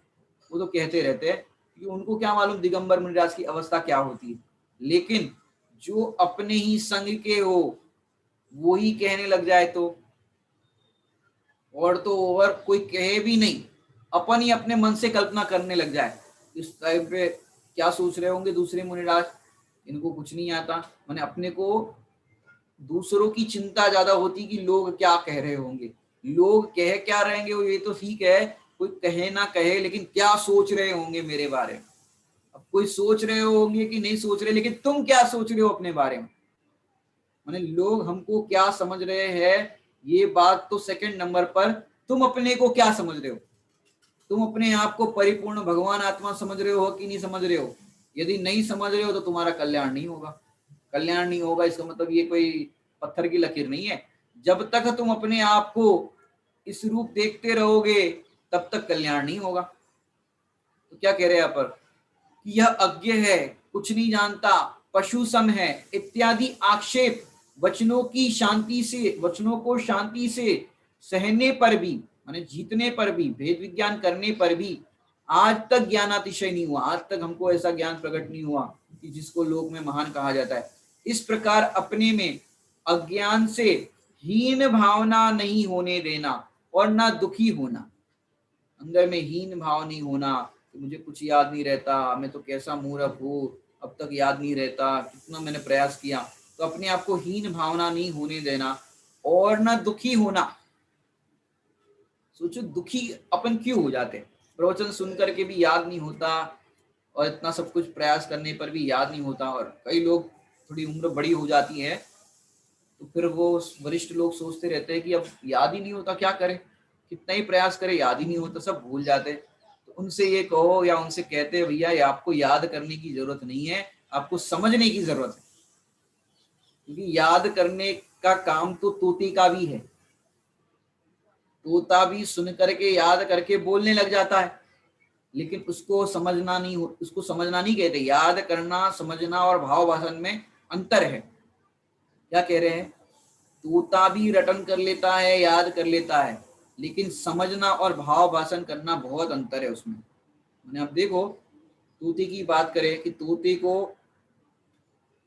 वो तो कहते रहते हैं कि उनको क्या मालूम दिगंबर मुनिराज की अवस्था क्या होती है। लेकिन जो अपने ही संग के हो वो ही कहने लग जाए तो और कोई कहे भी नहीं, अपन ही अपने मन से कल्पना करने लग जाए, इस टाइम पे क्या सोच रहे होंगे दूसरे मुनिराज, इनको कुछ नहीं आता। मैंने अपने को दूसरों की चिंता ज्यादा होती कि लोग क्या कह रहे होंगे, लोग कह क्या रहेंगे वो ये तो ठीक है, कोई कहे ना कहे, लेकिन क्या सोच रहे होंगे मेरे बारे में। अब कोई सोच रहे होंगे कि नहीं सोच रहे, लेकिन तुम क्या सोच रहे हो अपने बारे में। माने लोग हमको क्या समझ रहे हैं ये बात तो सेकंड नंबर पर, तुम अपने को क्या समझ रहे हो। तुम अपने आप को परिपूर्ण भगवान आत्मा समझ रहे हो कि नहीं समझ रहे हो। यदि नहीं समझ रहे हो तो तुम्हारा कल्याण नहीं होगा। कल्याण नहीं होगा इसका मतलब ये कोई पत्थर की लकीर नहीं है। जब तक तुम अपने आप को इस रूप देखते रहोगे तब तक कल्याण नहीं होगा। तो क्या कह रहे हैं यहाँ पर कि यह अज्ञ है, कुछ नहीं जानता, पशु सम है इत्यादि आक्षेप वचनों को शांति से सहने पर भी, माने जीतने पर भी, भेद विज्ञान करने पर भी आज तक ज्ञानातिशय नहीं हुआ। आज तक हमको ऐसा ज्ञान प्रकट नहीं हुआ कि जिसको लोक में महान कहा जाता है। इस प्रकार अपने में अज्ञान से हीन भावना नहीं होने देना और ना दुखी होना। अंदर में हीन भाव नहीं होना कि मुझे कुछ याद नहीं रहता, मैं तो कैसा मूर्ख हूँ, अब तक याद नहीं रहता, कितना मैंने प्रयास किया। तो अपने आप को हीन भावना नहीं होने देना और ना दुखी होना। सोचो दुखी अपन क्यों हो जाते हैं, प्रवचन सुन करके भी याद नहीं होता और इतना सब कुछ प्रयास करने पर भी याद नहीं होता। और कई लोग थोड़ी उम्र बड़ी हो जाती है तो फिर वो वरिष्ठ लोग सोचते रहते हैं कि अब याद ही नहीं होता, क्या करें, कितना ही प्रयास करें याद ही नहीं होता, सब भूल जाते। तो उनसे ये कहो या उनसे कहते हैं भैया ये आपको याद करने की जरूरत नहीं है, आपको समझने की जरूरत है। क्योंकि याद करने का काम तो तोते का भी है। तोता भी सुन करके याद करके बोलने लग जाता है, लेकिन उसको समझना नहीं हो, उसको समझना नहीं कहते। याद करना, समझना और भाव भाषण में अंतर है। क्या कह रहे हैं, तोता भी रटन कर लेता है, याद कर लेता है, लेकिन समझना और भाव भाषण करना बहुत अंतर है उसमें। मैंने अब देखो तोते की बात करें कि तोते को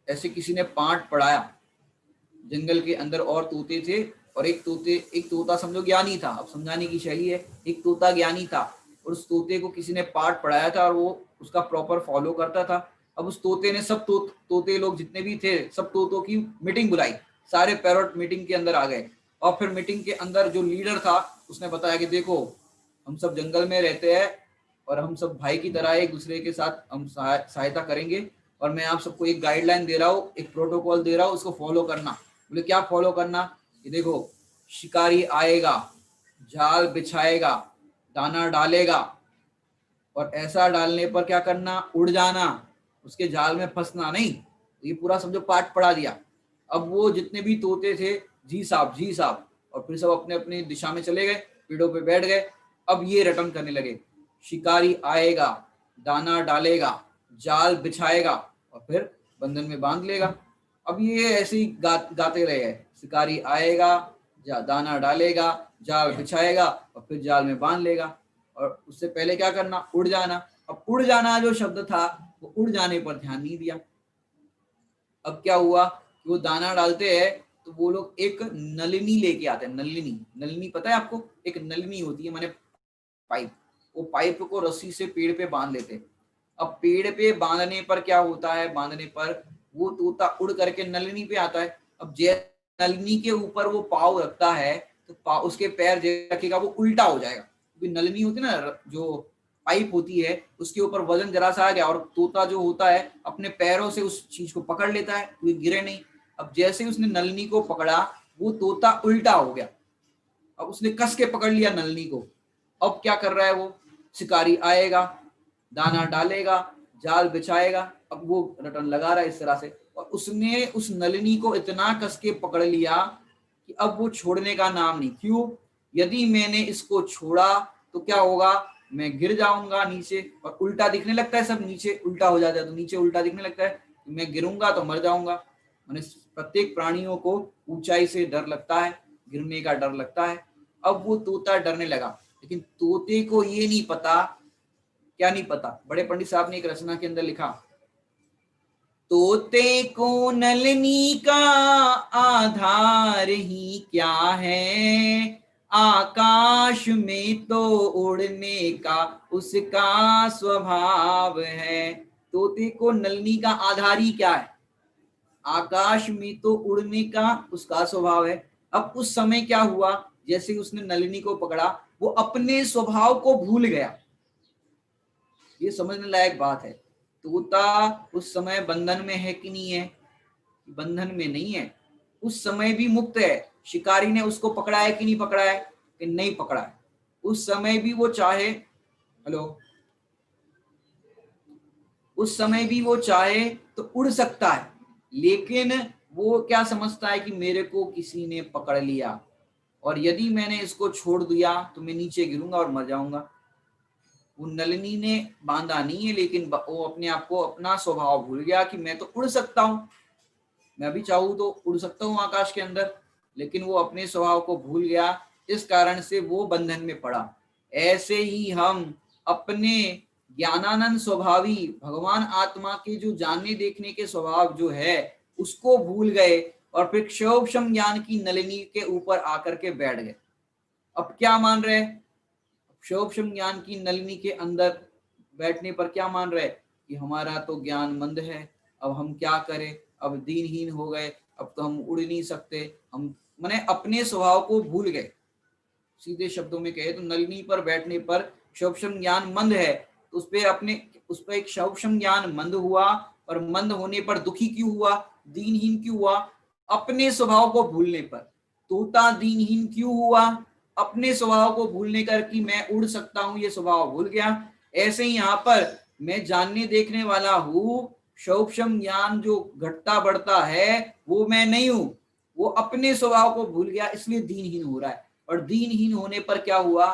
ऐसे किसी ने पाठ पढ़ाया, जंगल के अंदर और तोते थे, और एक तोता समझो ज्ञानी था। अब समझाने की शैली है, एक तोता ज्ञानी था और उस तोते को किसी ने पाठ पढ़ाया था और वो उसका प्रॉपर फॉलो करता था। अब उस तोते ने सब तोते लोग जितने भी थे सब तोतों की मीटिंग बुलाई, सारे पैरोट मीटिंग के अंदर आ गए। और फिर मीटिंग के अंदर जो लीडर था उसने बताया कि देखो हम सब जंगल में रहते हैं और हम सब भाई की तरह एक दूसरे के साथ हम सहायता करेंगे, और मैं आप सबको एक गाइडलाइन दे रहा हूँ, एक प्रोटोकॉल दे रहा हूँ, उसको फॉलो करना। बोले क्या फॉलो करना, कि देखो शिकारी आएगा, जाल बिछाएगा, दाना डालेगा, और ऐसा डालने पर क्या करना, उड़ जाना, उसके जाल में फंसना नहीं। ये पूरा समझो पाठ पढ़ा दिया। अब वो जितने भी तोते थे जी साहब जी साहब, और फिर सब अपने अपनी दिशा में चले गए, पेड़ों पे बैठ गए। अब ये रटन करने लगे, शिकारी आएगा, दाना डालेगा, जाल बिछाएगा और फिर बंधन में बांध लेगा। अब ये ऐसे ही गाते रहे हैं, शिकारी आएगा, दाना डालेगा, जाल बिछाएगा और फिर जाल में बांध लेगा। और उससे पहले क्या करना, उड़ जाना। अब उड़ जाना जो शब्द था वो उड़ जाने पर ध्यान नहीं दिया। अब क्या हुआ कि वो दाना डालते हैं तो वो लोग एक नलिनी लेके आते हैं। नलिनी, नलिनी पता है आपको, एक नलिनी होती है, माने पाइप। वो पाइप को रस्सी से पेड़ पे बांध लेते हैं। अब पेड़ पे बांधने पर क्या होता है, बांधने पर वो तोता उड़ करके नलिनी पे आता है। अब जैसे नलिनी के ऊपर वो पाँव रखता है तो उसके पैर जैसे रखेगा वो उल्टा हो जाएगा। नलिनी होती है ना, जो पाइप होती है उसके ऊपर वजन जरा सा आ गया और तोता जो होता है अपने पैरों से उस चीज को पकड़ लेता है, वो गिरे नहीं। अब जैसे उसने नलिनी को पकड़ा वो तोता उल्टा हो गया। अब उसने कस के पकड़ लिया नलिनी को। अब क्या कर रहा है वो, शिकारी आएगा, दाना डालेगा, जाल बिछाएगा। अब वो रटन लगा रहा है इस तरह से, और उसने उस नलिनी को इतना कस के पकड़ लिया कि अब वो छोड़ने का नाम नहीं। क्यों, यदि मैंने इसको छोड़ा तो क्या होगा, मैं गिर जाऊंगा नीचे, और उल्टा दिखने लगता है, सब नीचे उल्टा हो जाता है तो नीचे उल्टा दिखने लगता है, मैं गिरूंगा तो मर जाऊंगा। मैंने प्रत्येक प्राणियों को ऊंचाई से डर लगता है, गिरने का डर लगता है। अब वो तोता डरने लगा, लेकिन तोते को ये नहीं पता, क्या नहीं पता, बड़े पंडित साहब ने एक रचना के अंदर लिखा, तोते को नलिनी का आधार ही क्या है, आकाश में तो उड़ने का उसका स्वभाव है। तोते को नलिनी का आधार ही क्या है, आकाश में तो उड़ने का उसका स्वभाव है। अब उस समय क्या हुआ, जैसे ही उसने नलिनी को पकड़ा वो अपने स्वभाव को भूल गया। ये समझने लायक बात है। तोता उस समय बंधन में है कि नहीं है? बंधन में नहीं है, उस समय भी मुक्त है। शिकारी ने उसको पकड़ा है कि नहीं पकड़ा है? कि नहीं पकड़ा है। उस समय भी वो चाहे, हेलो, उस समय भी वो चाहे तो उड़ सकता है, लेकिन वो क्या समझता है कि मेरे को किसी ने पकड़ लिया और यदि मैंने इसको छोड़ दिया तो मैं नीचे गिरूंगा और मर जाऊंगा। वो नलिनी ने बांधा नहीं है, लेकिन वो अपने आप को, अपना स्वभाव भूल गया कि मैं तो उड़ सकता हूं, मैं भी चाहूँ तो उड़ सकता हूँ आकाश के अंदर, लेकिन वो अपने स्वभाव को भूल गया, इस कारण से वो बंधन में पड़ा। ऐसे ही हम अपने ज्ञानानंद स्वभावी भगवान आत्मा के जो जानने देखने के स्वभाव जो है उसको भूल गए और फिर क्षोभशम ज्ञान की नलिनी के ऊपर आकर के बैठ गए। अब क्या मान रहे? क्षोभशम ज्ञान की नलिनी के अंदर बैठने पर क्या मान रहे कि हमारा तो ज्ञान मंद है, अब हम क्या करें, अब दीनहीन हो गए, अब तो हम उड़ नहीं सकते, हम माने अपने स्वभाव को भूल गए। सीधे शब्दों में कहे तो नलिनी पर बैठने पर क्षोभशम ज्ञान मंद है, तो उस पर एक क्षोभशम ज्ञान मंद हुआ, और मंद होने पर दुखी क्यों हुआ, दीनहीन क्यों हुआ? अपने स्वभाव को भूलने पर। तोता दीनहीन क्यों हुआ? अपने स्वभाव को भूलने कर कि मैं उड़ सकता हूं, ये स्वभाव भूल गया। ऐसे ही यहाँ पर मैं जानने देखने वाला हूं, क्षोभशम ज्ञान जो घटता बढ़ता है वो मैं नहीं हूं, वो अपने स्वभाव को भूल गया, इसलिए दीनहीन हो रहा है। और दीनहीन होने पर क्या हुआ?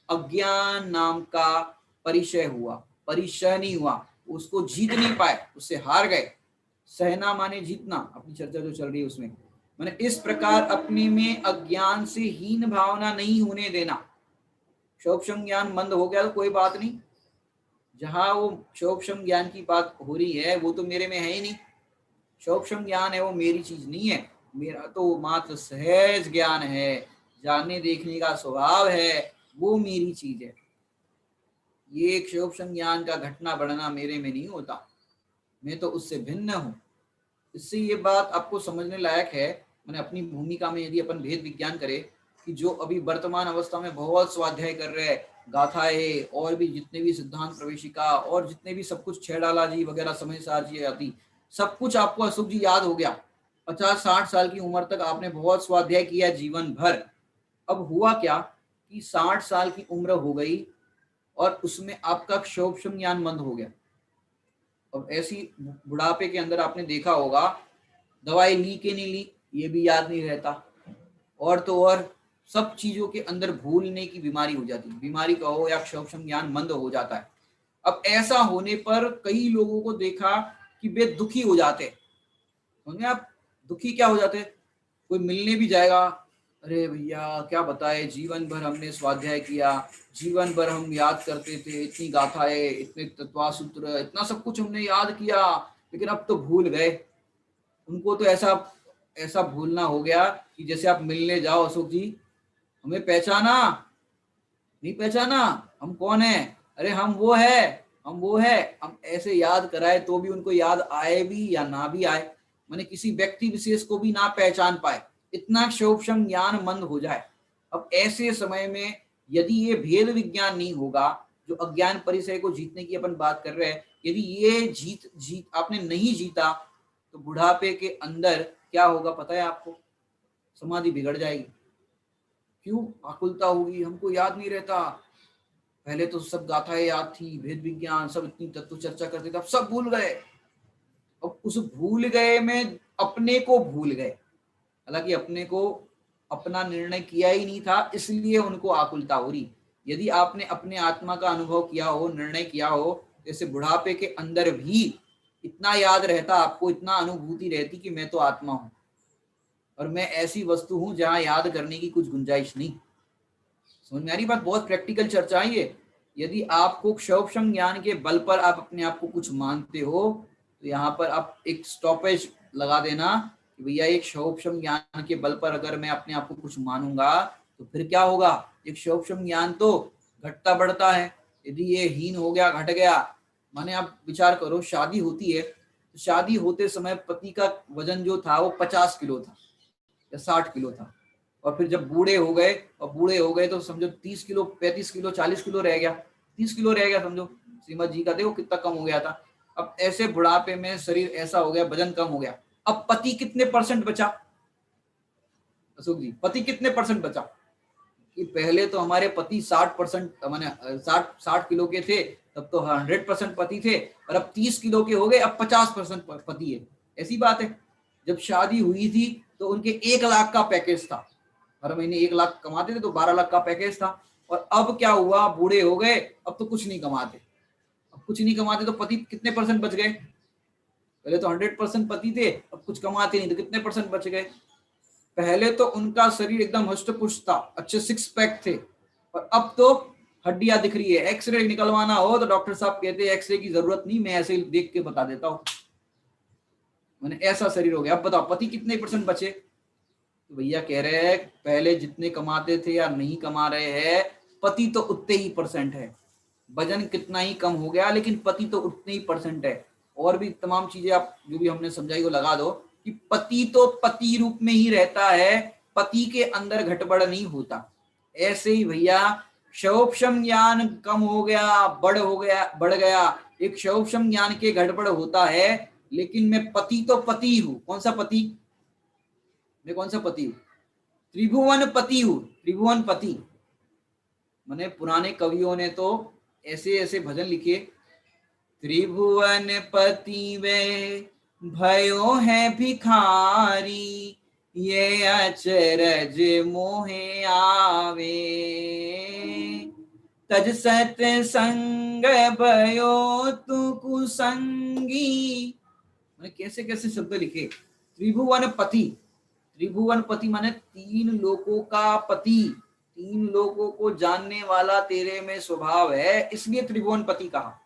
अज्ञान नाम का परिचय हुआ, परिचय नहीं हुआ, उसको जीत नहीं पाए, उससे हार गए। सहना माने जीतना, अपनी चर्चा जो चल रही है उसमें, माने इस प्रकार अपने में अज्ञान से हीन भावना नहीं होने देना। क्षोभशम ज्ञान मंद हो गया तो कोई बात नहीं, जहां वो क्षोभशम ज्ञान की बात हो रही है वो तो मेरे में है ही नहीं। क्षोभशम ज्ञान है वो मेरी चीज नहीं है, मेरा तो मात्र सहज ज्ञान है, जानने देखने का स्वभाव है, वो मेरी चीज है। ये क्षोभशम ज्ञान का घटना बढ़ना मेरे में नहीं होता, मैं तो उससे भिन्न हूं। इससे ये बात आपको समझने लायक है। मैंने अपनी भूमिका में यदि अपन भेद विज्ञान करें कि जो अभी वर्तमान अवस्था में बहुत स्वाध्याय कर रहे हैं, गाथाएं और भी जितने भी सिद्धांत प्रवेशिका और जितने भी सब कुछ, छेड़ाला जी वगैरह, समय सार जी आदि सब कुछ आपको अशोक जी याद हो गया। 50-60 साल की उम्र तक आपने बहुत स्वाध्याय किया जीवन भर। अब हुआ क्या कि 60 साल की उम्र हो गई और उसमें आपका क्षोभशम ज्ञान मंद हो गया। अब ऐसी बुढ़ापे के अंदर आपने देखा होगा, दवाई ली कि नहीं ली ये भी याद नहीं रहता, और तो और सब चीजों के अंदर भूलने की बीमारी हो जाती है, बीमारी कहो या क्षोभशम ज्ञान मंद हो जाता है। अब ऐसा होने पर कई लोगों को देखा कि वे दुखी हो जाते, समझे आप? दुखी क्या हो जाते? कोई मिलने भी जाएगा, अरे भैया क्या बताए, जीवन भर हमने स्वाध्याय किया, जीवन भर हम याद करते थे, इतनी गाथाएं, इतने तत्वासूत्र, इतना सब कुछ हमने याद किया, लेकिन अब तो भूल गए। उनको तो ऐसा ऐसा भूलना हो गया कि जैसे आप मिलने जाओ, अशोक जी हमें पहचाना? नहीं पहचाना? हम कौन है? अरे हम वो है, हम वो है। हम ऐसे याद कराए तो भी उनको याद आए भी या ना भी आए, माने किसी व्यक्ति विशेष को भी ना पहचान पाए, इतना क्षोभशम ज्ञान मंद हो जाए। अब ऐसे समय में यदि ये भेद विज्ञान नहीं होगा, जो अज्ञान परिचय को जीतने की अपन बात कर रहे हैं, यदि ये जीत आपने नहीं जीता तो बुढ़ापे के अंदर क्या होगा पता है आपको? समाधि बिगड़ जाएगी। क्यों? आकुलता होगी, हमको याद नहीं रहता, पहले तो सब गाथाएं याद थी, भेद विज्ञान सब इतनी तत्व चर्चा करते थे, अब सब भूल गए। अब उस भूल गए में अपने को भूल गए, हालांकि अपने को अपना निर्णय किया ही नहीं था, इसलिए उनको आकुलता हो रही। यदि आपने अपने आत्मा का अनुभव किया हो, निर्णय किया हो, जैसे बुढ़ापे के अंदर भी इतना याद रहता आपको, इतना अनुभूति रहती कि मैं तो आत्मा हूं और मैं ऐसी वस्तु हूं जहां याद करने की कुछ गुंजाइश नहीं। समझ में आ रही बात? बहुत प्रैक्टिकल चर्चा है ये। यदि आपको क्षोभशम ज्ञान के बल पर आप अपने आप को कुछ मानते हो तो यहाँ पर आप एक स्टॉपेज लगा देना कि भैया एक क्षोभशम ज्ञान के बल पर अगर मैं अपने आप को कुछ मानूंगा तो फिर क्या होगा? एक क्षोभशम ज्ञान तो घटता बढ़ता है, यदि ये हीन हो गया, घट गया, माने आप विचार करो, शादी होती है तो शादी होते समय पति का वजन जो था वो 50 किलो था या 60 किलो था, और फिर जब बूढ़े हो गए, और बूढ़े हो गए तो समझो 30 किलो, 35 किलो, 40 किलो रह गया, 30 किलो रह गया समझो। श्रीमद जी का देखो कितना कम हो गया था। अब ऐसे बुढ़ापे में शरीर ऐसा हो गया, वजन कम हो गया। अब पति कितने परसेंट बचा अशोक जी? पति कितने परसेंट बचा? कि पहले तो हमारे पति 60% माने 60 किलो के थे, तब तो 100% पति थे, और अब 30 किलो के हो गए, अब 50% पति है। ऐसी बात है। जब शादी हुई थी तो उनके 1 लाख का पैकेज था, हर महीने 1 लाख कमाते थे, तो 12 लाख का पैकेज था। और अब क्या हुआ, बूढ़े हो गए, अब तो कुछ नहीं कमाते। अब कुछ नहीं कमाते तो पति कितने परसेंट बच गए? पहले तो 100% पति थे, अब कुछ कमाते नहीं तो कितने परसेंट बच गए? पहले तो उनका शरीर एकदम हष्ट पुष्ट था, अच्छे 6 पैक थे, और अब तो हड्डियां दिख रही है। एक्सरे निकलवाना हो तो डॉक्टर साहब कहते हैं एक्सरे की जरूरत नहीं, मैं ऐसे ही देख के बता देता हूँ। मैंने ऐसा शरीर हो गया। अब बताओ पति कितने परसेंट बचे? तो भैया कह रहे हैं पहले जितने कमाते थे या नहीं कमा रहे हैं, पति तो उतने ही परसेंट है। वजन कितना ही कम हो गया, लेकिन पति तो उतने ही परसेंट है। और भी तमाम चीजें आप जो भी हमने समझाई वो लगा दो कि पति तो पति रूप में ही रहता है, पति के अंदर घटबड़ नहीं होता। ऐसे ही भैया क्षोभम ज्ञान कम हो गया, बढ़ गया। एक क्षोभम ज्ञान के घटबड़ होता है, लेकिन मैं पति तो पति हूं। कौन सा पति? मैं कौन सा पति हूं? त्रिभुवन पति हूं, त्रिभुवन पति। मैंने पुराने कवियों ने तो ऐसे ऐसे भजन लिखे, त्रिभुवन पति वे भयो है भिखारी, ये अचरज मोहे आवे, तज सत संग भयो तु कुसंगी। मैंने कैसे कैसे शब्द लिखे। त्रिभुवन पति, त्रिभुवन पति माने 3 लोकों का पति, 3 लोगों को जानने वाला तेरे में स्वभाव है, इसलिए त्रिभुवन पति कहा।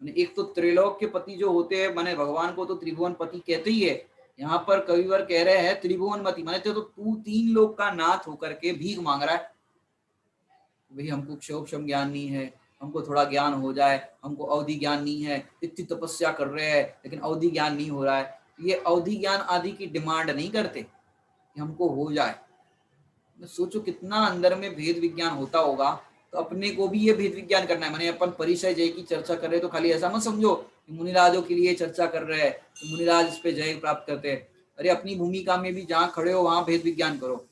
एक तो त्रिलोक के पति जो होते हैं, माने भगवान को तो त्रिभुवन पति कहते ही है। यहाँ पर कविवर कह रहे हैं त्रिभुवन मति, माने तो तू 3 लोक का नाथ होकर के भीख मांग रहा है, भाई हमको क्षोभम ज्ञान नहीं है, हमको थोड़ा ज्ञान हो जाए, हमको अवधि ज्ञान नहीं है, इतनी तपस्या कर रहे हैं लेकिन अवधि ज्ञान नहीं हो रहा है। ये अवधि ज्ञान आदि की डिमांड नहीं करते कि हमको हो जाए। सोचो कितना अंदर में भेद विज्ञान होता होगा, तो अपने को भी ये भेद विज्ञान करना है। मैंने अपन परिचय जय की चर्चा कर रहे तो खाली ऐसा मत समझो कि मुनिराजों के लिए चर्चा कर रहे हैं तो मुनिराज इस पे जय प्राप्त करते हैं। अरे अपनी भूमिका में भी जहाँ खड़े हो वहां भेद विज्ञान करो।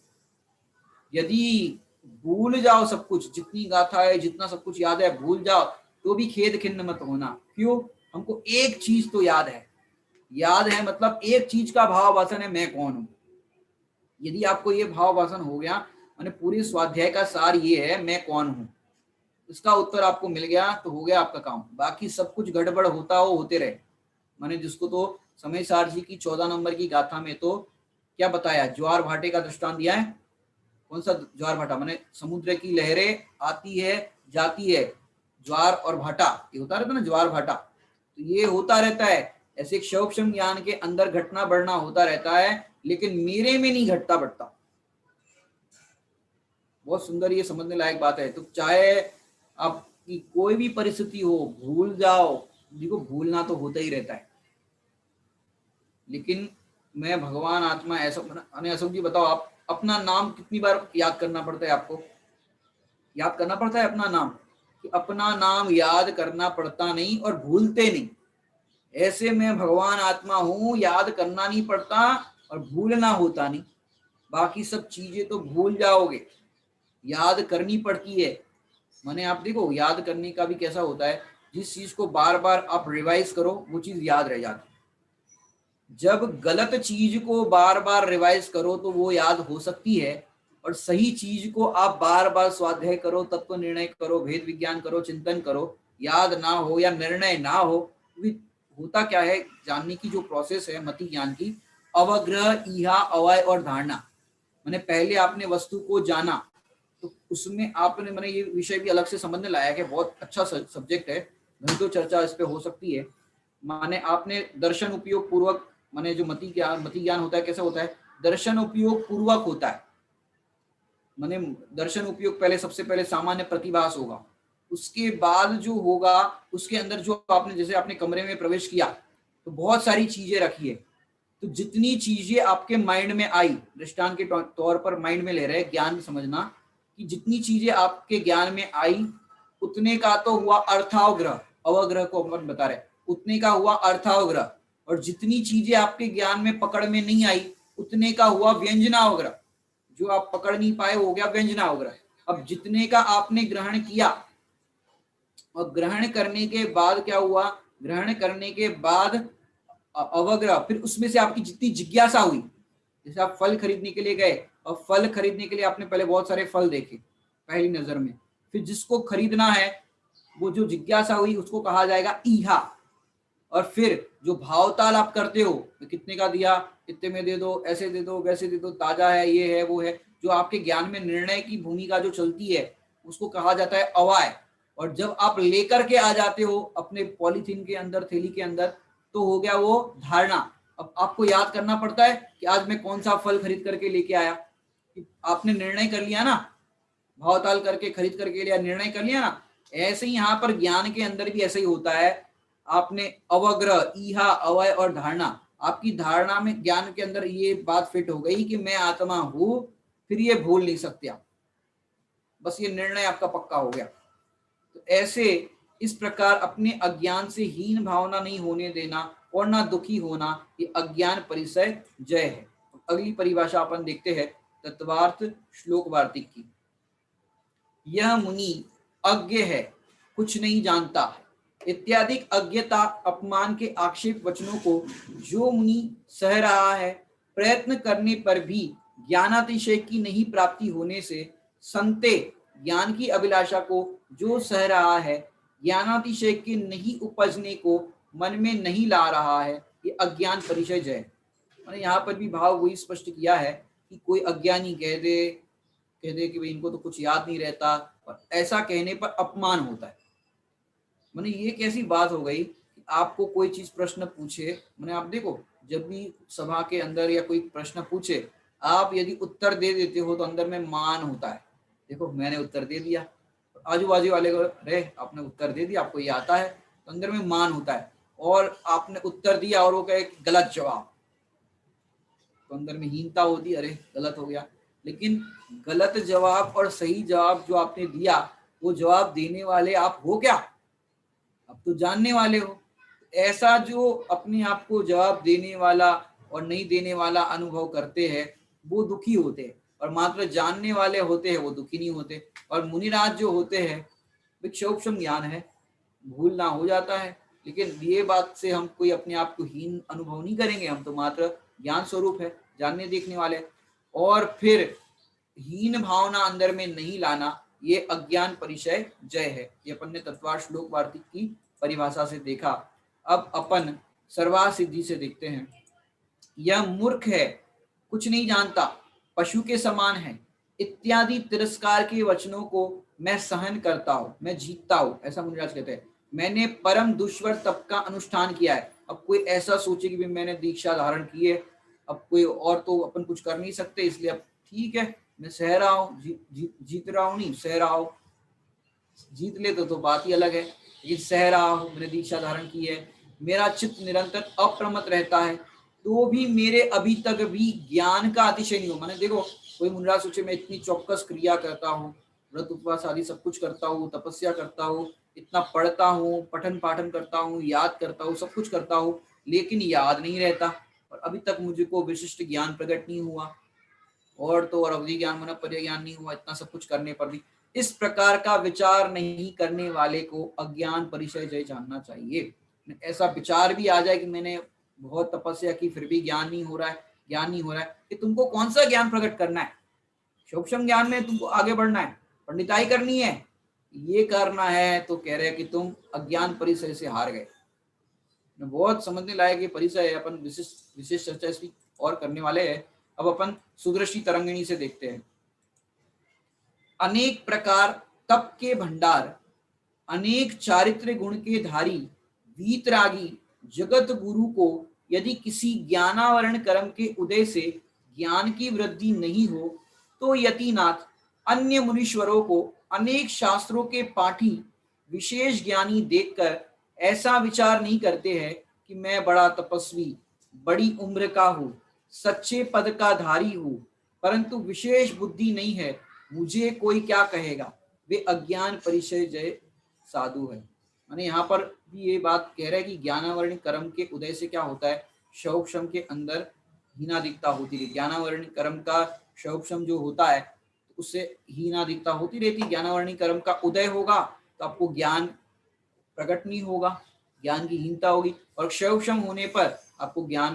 यदि भूल जाओ सब कुछ, जितनी गाथा है, जितना सब कुछ याद है भूल जाओ, तो भी खेद खिन्न मत होना। क्यों? हमको एक चीज तो याद है, याद है मतलब एक चीज का भाव वासन है, मैं कौन हूं। यदि आपको ये भाव वासन हो गया, माने पूरी स्वाध्याय का सार ये है मैं कौन हूं, इसका उत्तर आपको मिल गया तो हो गया आपका काम। बाकी सब कुछ गड़बड़ होता हो होते रहे। माने जिसको तो समय सार जी की 14 नंबर की गाथा में तो क्या बताया, ज्वार भाटे का दृष्टांत दिया है। कौन सा ज्वार भाटा? माने समुद्र की लहरें आती है जाती है, ज्वार और भाटा ये होता रहता है ना, ज्वार भाटा, तो ये होता रहता है। ऐसे क्षोभम ज्ञान के अंदर घटना बढ़ना होता रहता है, लेकिन मेरे में नहीं घटता बढ़ता। बहुत सुंदर ये समझने लायक बात है। तो चाहे आपकी कोई भी परिस्थिति हो, भूल जाओ, देखो भूलना तो होता ही रहता है, लेकिन मैं भगवान आत्मा ऐसा। अशोक जी बताओ, आप अपना नाम कितनी बार याद करना पड़ता है? आपको याद करना पड़ता है अपना नाम? कि अपना नाम याद करना पड़ता नहीं और भूलते नहीं। ऐसे में भगवान आत्मा हूं, याद करना नहीं पड़ता और भूलना होता नहीं। बाकी सब चीजें तो भूल जाओगे, याद करनी पड़ती है। माने आप देखो याद करने का भी कैसा होता है, जिस चीज को बार बार आप रिवाइज करो वो चीज याद रह जाती है। जब गलत चीज को बार बार रिवाइज करो तो वो याद हो सकती है, और सही चीज को आप बार बार स्वाध्याय करो, तत्व निर्णय करो, भेद विज्ञान करो, चिंतन करो, याद ना हो या निर्णय ना हो, होता क्या है जानने की जो प्रोसेस है मति ज्ञान की, अवग्रह, ईहा, अवय और धारणा। मैंने पहले आपने वस्तु को जाना, तो उसमें आपने, मैंने ये विषय भी अलग से समझने लाया है, बहुत अच्छा सब्जेक्ट है, घंटों चर्चा इस पे हो सकती है। माने आपने दर्शन उपयोग पूर्वक, माने जो मति ज्ञान होता है कैसा होता है, दर्शन उपयोग पूर्वक होता है। माने दर्शन उपयोग पहले, सबसे पहले सामान्य प्रतिभास होगा, उसके बाद जो होगा उसके अंदर जो आपने, जैसे आपने कमरे में प्रवेश किया तो बहुत सारी चीजें रखी है, तो जितनी चीजें आपके माइंड में आई, दृष्टांत के तौर पर माइंड में ले रहे हैं, ज्ञान समझना कि जितनी चीजें आपके ज्ञान में आई उतने का तो हुआ अर्थावग्रह, अवग्रह को अपन बता रहे, उतने का हुआ अर्थावग्रह, और जितनी चीजें आपके ज्ञान में पकड़ में नहीं आई उतने का हुआ व्यंजनावग्रह, जो आप पकड़ नहीं पाए वो हो गया व्यंजनावग्रह। अब जितने का आपने ग्रहण किया और ग्रहण करने के बाद क्या हुआ, ग्रहण करने के बाद अवग्रह, फिर उसमें से आपकी जितनी जिज्ञासा हुई, जैसे आप फल खरीदने के लिए गए और फल खरीदने के लिए आपने पहले बहुत सारे फल देखे पहली नजर में, फिर जिसको खरीदना है वो जो जिज्ञासा हुई उसको कहा जाएगा ईहा, और फिर जो भावताल आप करते हो, तो कितने का दिया, कितने में दे दो, ऐसे दे दो, वैसे दे दो, ताजा है, ये है, वो है, जो आपके ज्ञान में निर्णय की भूमिका जो चलती है उसको कहा जाता है अवाय। और जब आप लेकर के आ जाते हो अपने पॉलीथीन के अंदर, थैली के अंदर, तो हो गया वो धारणा। अब आपको याद करना पड़ता है कि आज मैं कौन सा फल खरीद करके लेके आया, आपने निर्णय कर लिया ना, भावताल करके खरीद करके लिया, निर्णय कर लिया ना। ऐसे ही यहाँ पर ज्ञान के अंदर भी ऐसे ही होता है, आपने अवग्रह, ईहा, अवय और धारणा, आपकी धारणा में ज्ञान के अंदर ये बात फिट हो गई कि मैं आत्मा हूं, फिर ये भूल नहीं सकते आप, बस ये निर्णय आपका पक्का हो गया। तो ऐसे इस प्रकार अपने अज्ञान से हीन भावना नहीं होने देना और ना दुखी होना, ये अज्ञान परिचय जय है। अगली परिभाषा अपन देखते हैं तत्वार्थ श्लोक वार्तिक की। यह मुनि अज्ञ है, कुछ नहीं जानता इत्यादि अज्ञता अपमान के आक्षेप वचनों को जो मुनि सह रहा है, प्रयत्न करने पर भी ज्ञानातिशय की नहीं प्राप्ति होने से, संते ज्ञान की अभिलाषा को जो सह रहा है, ज्ञानातिशय के नहीं उपजने को मन में नहीं ला रहा है, ये अज्ञान परिचय जय। मैंने यहाँ पर भी भाव वही स्पष्ट किया है कि कोई अज्ञानी कह दे कि भाई इनको तो कुछ याद नहीं रहता, और ऐसा कहने पर अपमान होता है। मैंने ये कैसी बात हो गई कि आपको कोई चीज प्रश्न पूछे, मैंने आप देखो जब भी सभा के अंदर या कोई प्रश्न पूछे, आप यदि उत्तर दे देते हो तो अंदर में मान होता है, देखो मैंने उत्तर दे दिया, आजू बाजू वाले को अरे आपने उत्तर दे दिया, आपको ये आता है, तो अंदर में मान होता है। और आपने उत्तर दिया और वो कहे गलत जवाब, तो अंदर में हीनता होती, अरे गलत हो गया। लेकिन गलत जवाब और सही जवाब जो आपने दिया, वो जवाब देने वाले आप हो क्या, अब तो जानने वाले हो। ऐसा जो अपने आप को जवाब देने वाला और नहीं देने वाला अनुभव करते हैं वो दुखी होते हैं, और मात्र जानने वाले होते हैं वो दुखी नहीं होते। और मुनिराज जो होते हैं विक्षोभम ज्ञान है, भूलना हो जाता है, लेकिन ये बात से हम कोई अपने आप को हीन अनुभव नहीं करेंगे, हम तो मात्र ज्ञान स्वरूप है, जानने देखने वाले। और फिर हीन भावना अंदर में नहीं लाना, ये अज्ञान परिचय जय है। ये अपन ने तत्वार्थ श्लोक वार्तिक की परिभाषा से देखा। अब अपन सर्वा सिद्धि से देखते हैं। यह मूर्ख है, कुछ नहीं जानता, पशु के समान है इत्यादि तिरस्कार के वचनों को मैं सहन करता हूँ, मैं जीतता हूँ, ऐसा मुनिराज कहते हैं। मैंने परम दुष्वर तप का अनुष्ठान किया है। अब कोई ऐसा सोचे कि मैंने दीक्षा धारण की है, अब कोई और तो अपन कुछ कर नहीं सकते, इसलिए अब ठीक है मैं सह रहा हूँ, जीत रहा हूँ, नहीं सह रहा हूँ, जीत ले तो बात ही अलग है, लेकिन सह रहा हूँ, मैंने दीक्षा धारण की है, मेरा चित्त निरंतर अप्रमत रहता है, तो भी मेरे अभी तक भी ज्ञान का अतिशय नहीं हो। मैंने देखो कोई मुनिराज सोचे मैं इतनी चौकस क्रिया करता हूँ, व्रत उपवास आदि सब कुछ करता हूँ, तपस्या करता हूँ, इतना पढ़ता हूँ, पठन पाठन करता हूँ, याद करता हूँ, सब कुछ करता हूँ, लेकिन याद नहीं रहता, और अभी तक मुझको विशिष्ट ज्ञान प्रकट नहीं हुआ, और तो और अवधि ज्ञान मन पर्य ज्ञान नहीं हुआ, इतना सब कुछ करने पर भी। इस प्रकार का विचार नहीं करने वाले को अज्ञान परिचय जय जानना चाहिए। ऐसा विचार भी आ जाए कि मैंने बहुत तपस्या की फिर भी ज्ञान नहीं हो रहा है, ज्ञान नहीं हो रहा है, कि तुमको कौन सा ज्ञान प्रकट करना है, सूक्ष्म ज्ञान में तुमको आगे बढ़ना है, पंडिताई करनी है, ये करना है, तो कह रहे हैं कि तुम अज्ञान परिचय से हार गए। बहुत समझने लायक ये परिचय है, अपन विशेष चर्चा इसकी और करने वाले हैं। अब अपन सुदृष्टि तरंगिणी से देखते हैं। अनेक प्रकार तप के भंडार, अनेक चारित्र गुण के धारी, वीतरागी जगत गुरु को यदि किसी ज्ञानावरण कर्म के उदय से ज्ञान की वृद्धि नहीं हो, तो यतिनाथ अन्य मुनीश्वरों को अनेक शास्त्रों के पाठी विशेष ज्ञानी देखकर ऐसा विचार नहीं करते हैं कि मैं बड़ा तपस्वी बड़ी उम्र का हूँ, सच्चे पद का धारी हूँ, परंतु विशेष बुद्धि नहीं है, मुझे कोई क्या कहेगा, वे अज्ञान परिचय जय साधु है। माने यहाँ पर भी ये बात कह रहा है कि ज्ञानावरण कर्म के उदय से क्या होता है, शौक्षम के अंदर हीनादिकता होती है। ज्ञानावरण कर्म का शौक्षम जो होता है उससे हीनादिकता होती रहती। ज्ञानावरणी कर्म का उदय होगा तो आपको ज्ञान प्रकट नहीं होगा, ज्ञान की हीनता होगी, और क्षयक्षम होने पर आपको ज्ञान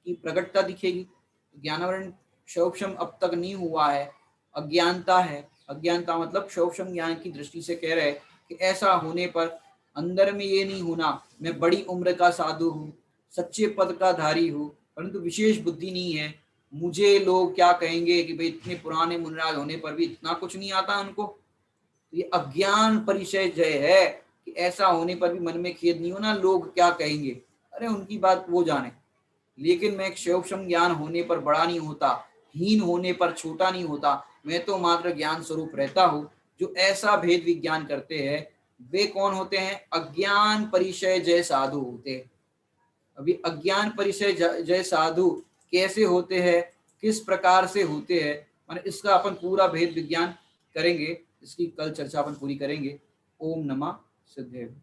की प्रकटता दिखेगी। ज्ञानावरण क्षयक्षम अब तक नहीं हुआ है, अज्ञानता है। अज्ञानता मतलब क्षयक्षम ज्ञान की दृष्टि से कह रहे हैं कि ऐसा होने पर अंदर में ये नहीं होना, मैं बड़ी उम्र का साधु हूँ, सच्चे पद का धारी हूँ, परंतु विशेष बुद्धि नहीं है, मुझे लोग क्या कहेंगे कि भाई इतने पुराने मुनिराज होने पर भी इतना कुछ नहीं आता उनको। तो ये अज्ञान परिचय जय है कि ऐसा होने पर भी मन में खेद नहीं होना, लोग क्या कहेंगे, अरे उनकी बात वो जाने। लेकिन मैं क्षयोक्षम ज्ञान होने पर बड़ा नहीं होता, हीन होने पर छोटा नहीं होता, मैं तो मात्र ज्ञान स्वरूप रहता हूँ। जो ऐसा भेद विज्ञान करते हैं वे कौन होते हैं, अज्ञान परिचय जय साधु होते हैं। अभी अज्ञान परिचय जय साधु कैसे होते हैं, किस प्रकार से होते हैं, माने इसका अपन पूरा भेद विज्ञान करेंगे, इसकी कल चर्चा अपन पूरी करेंगे। ओम नमः सिद्धेव।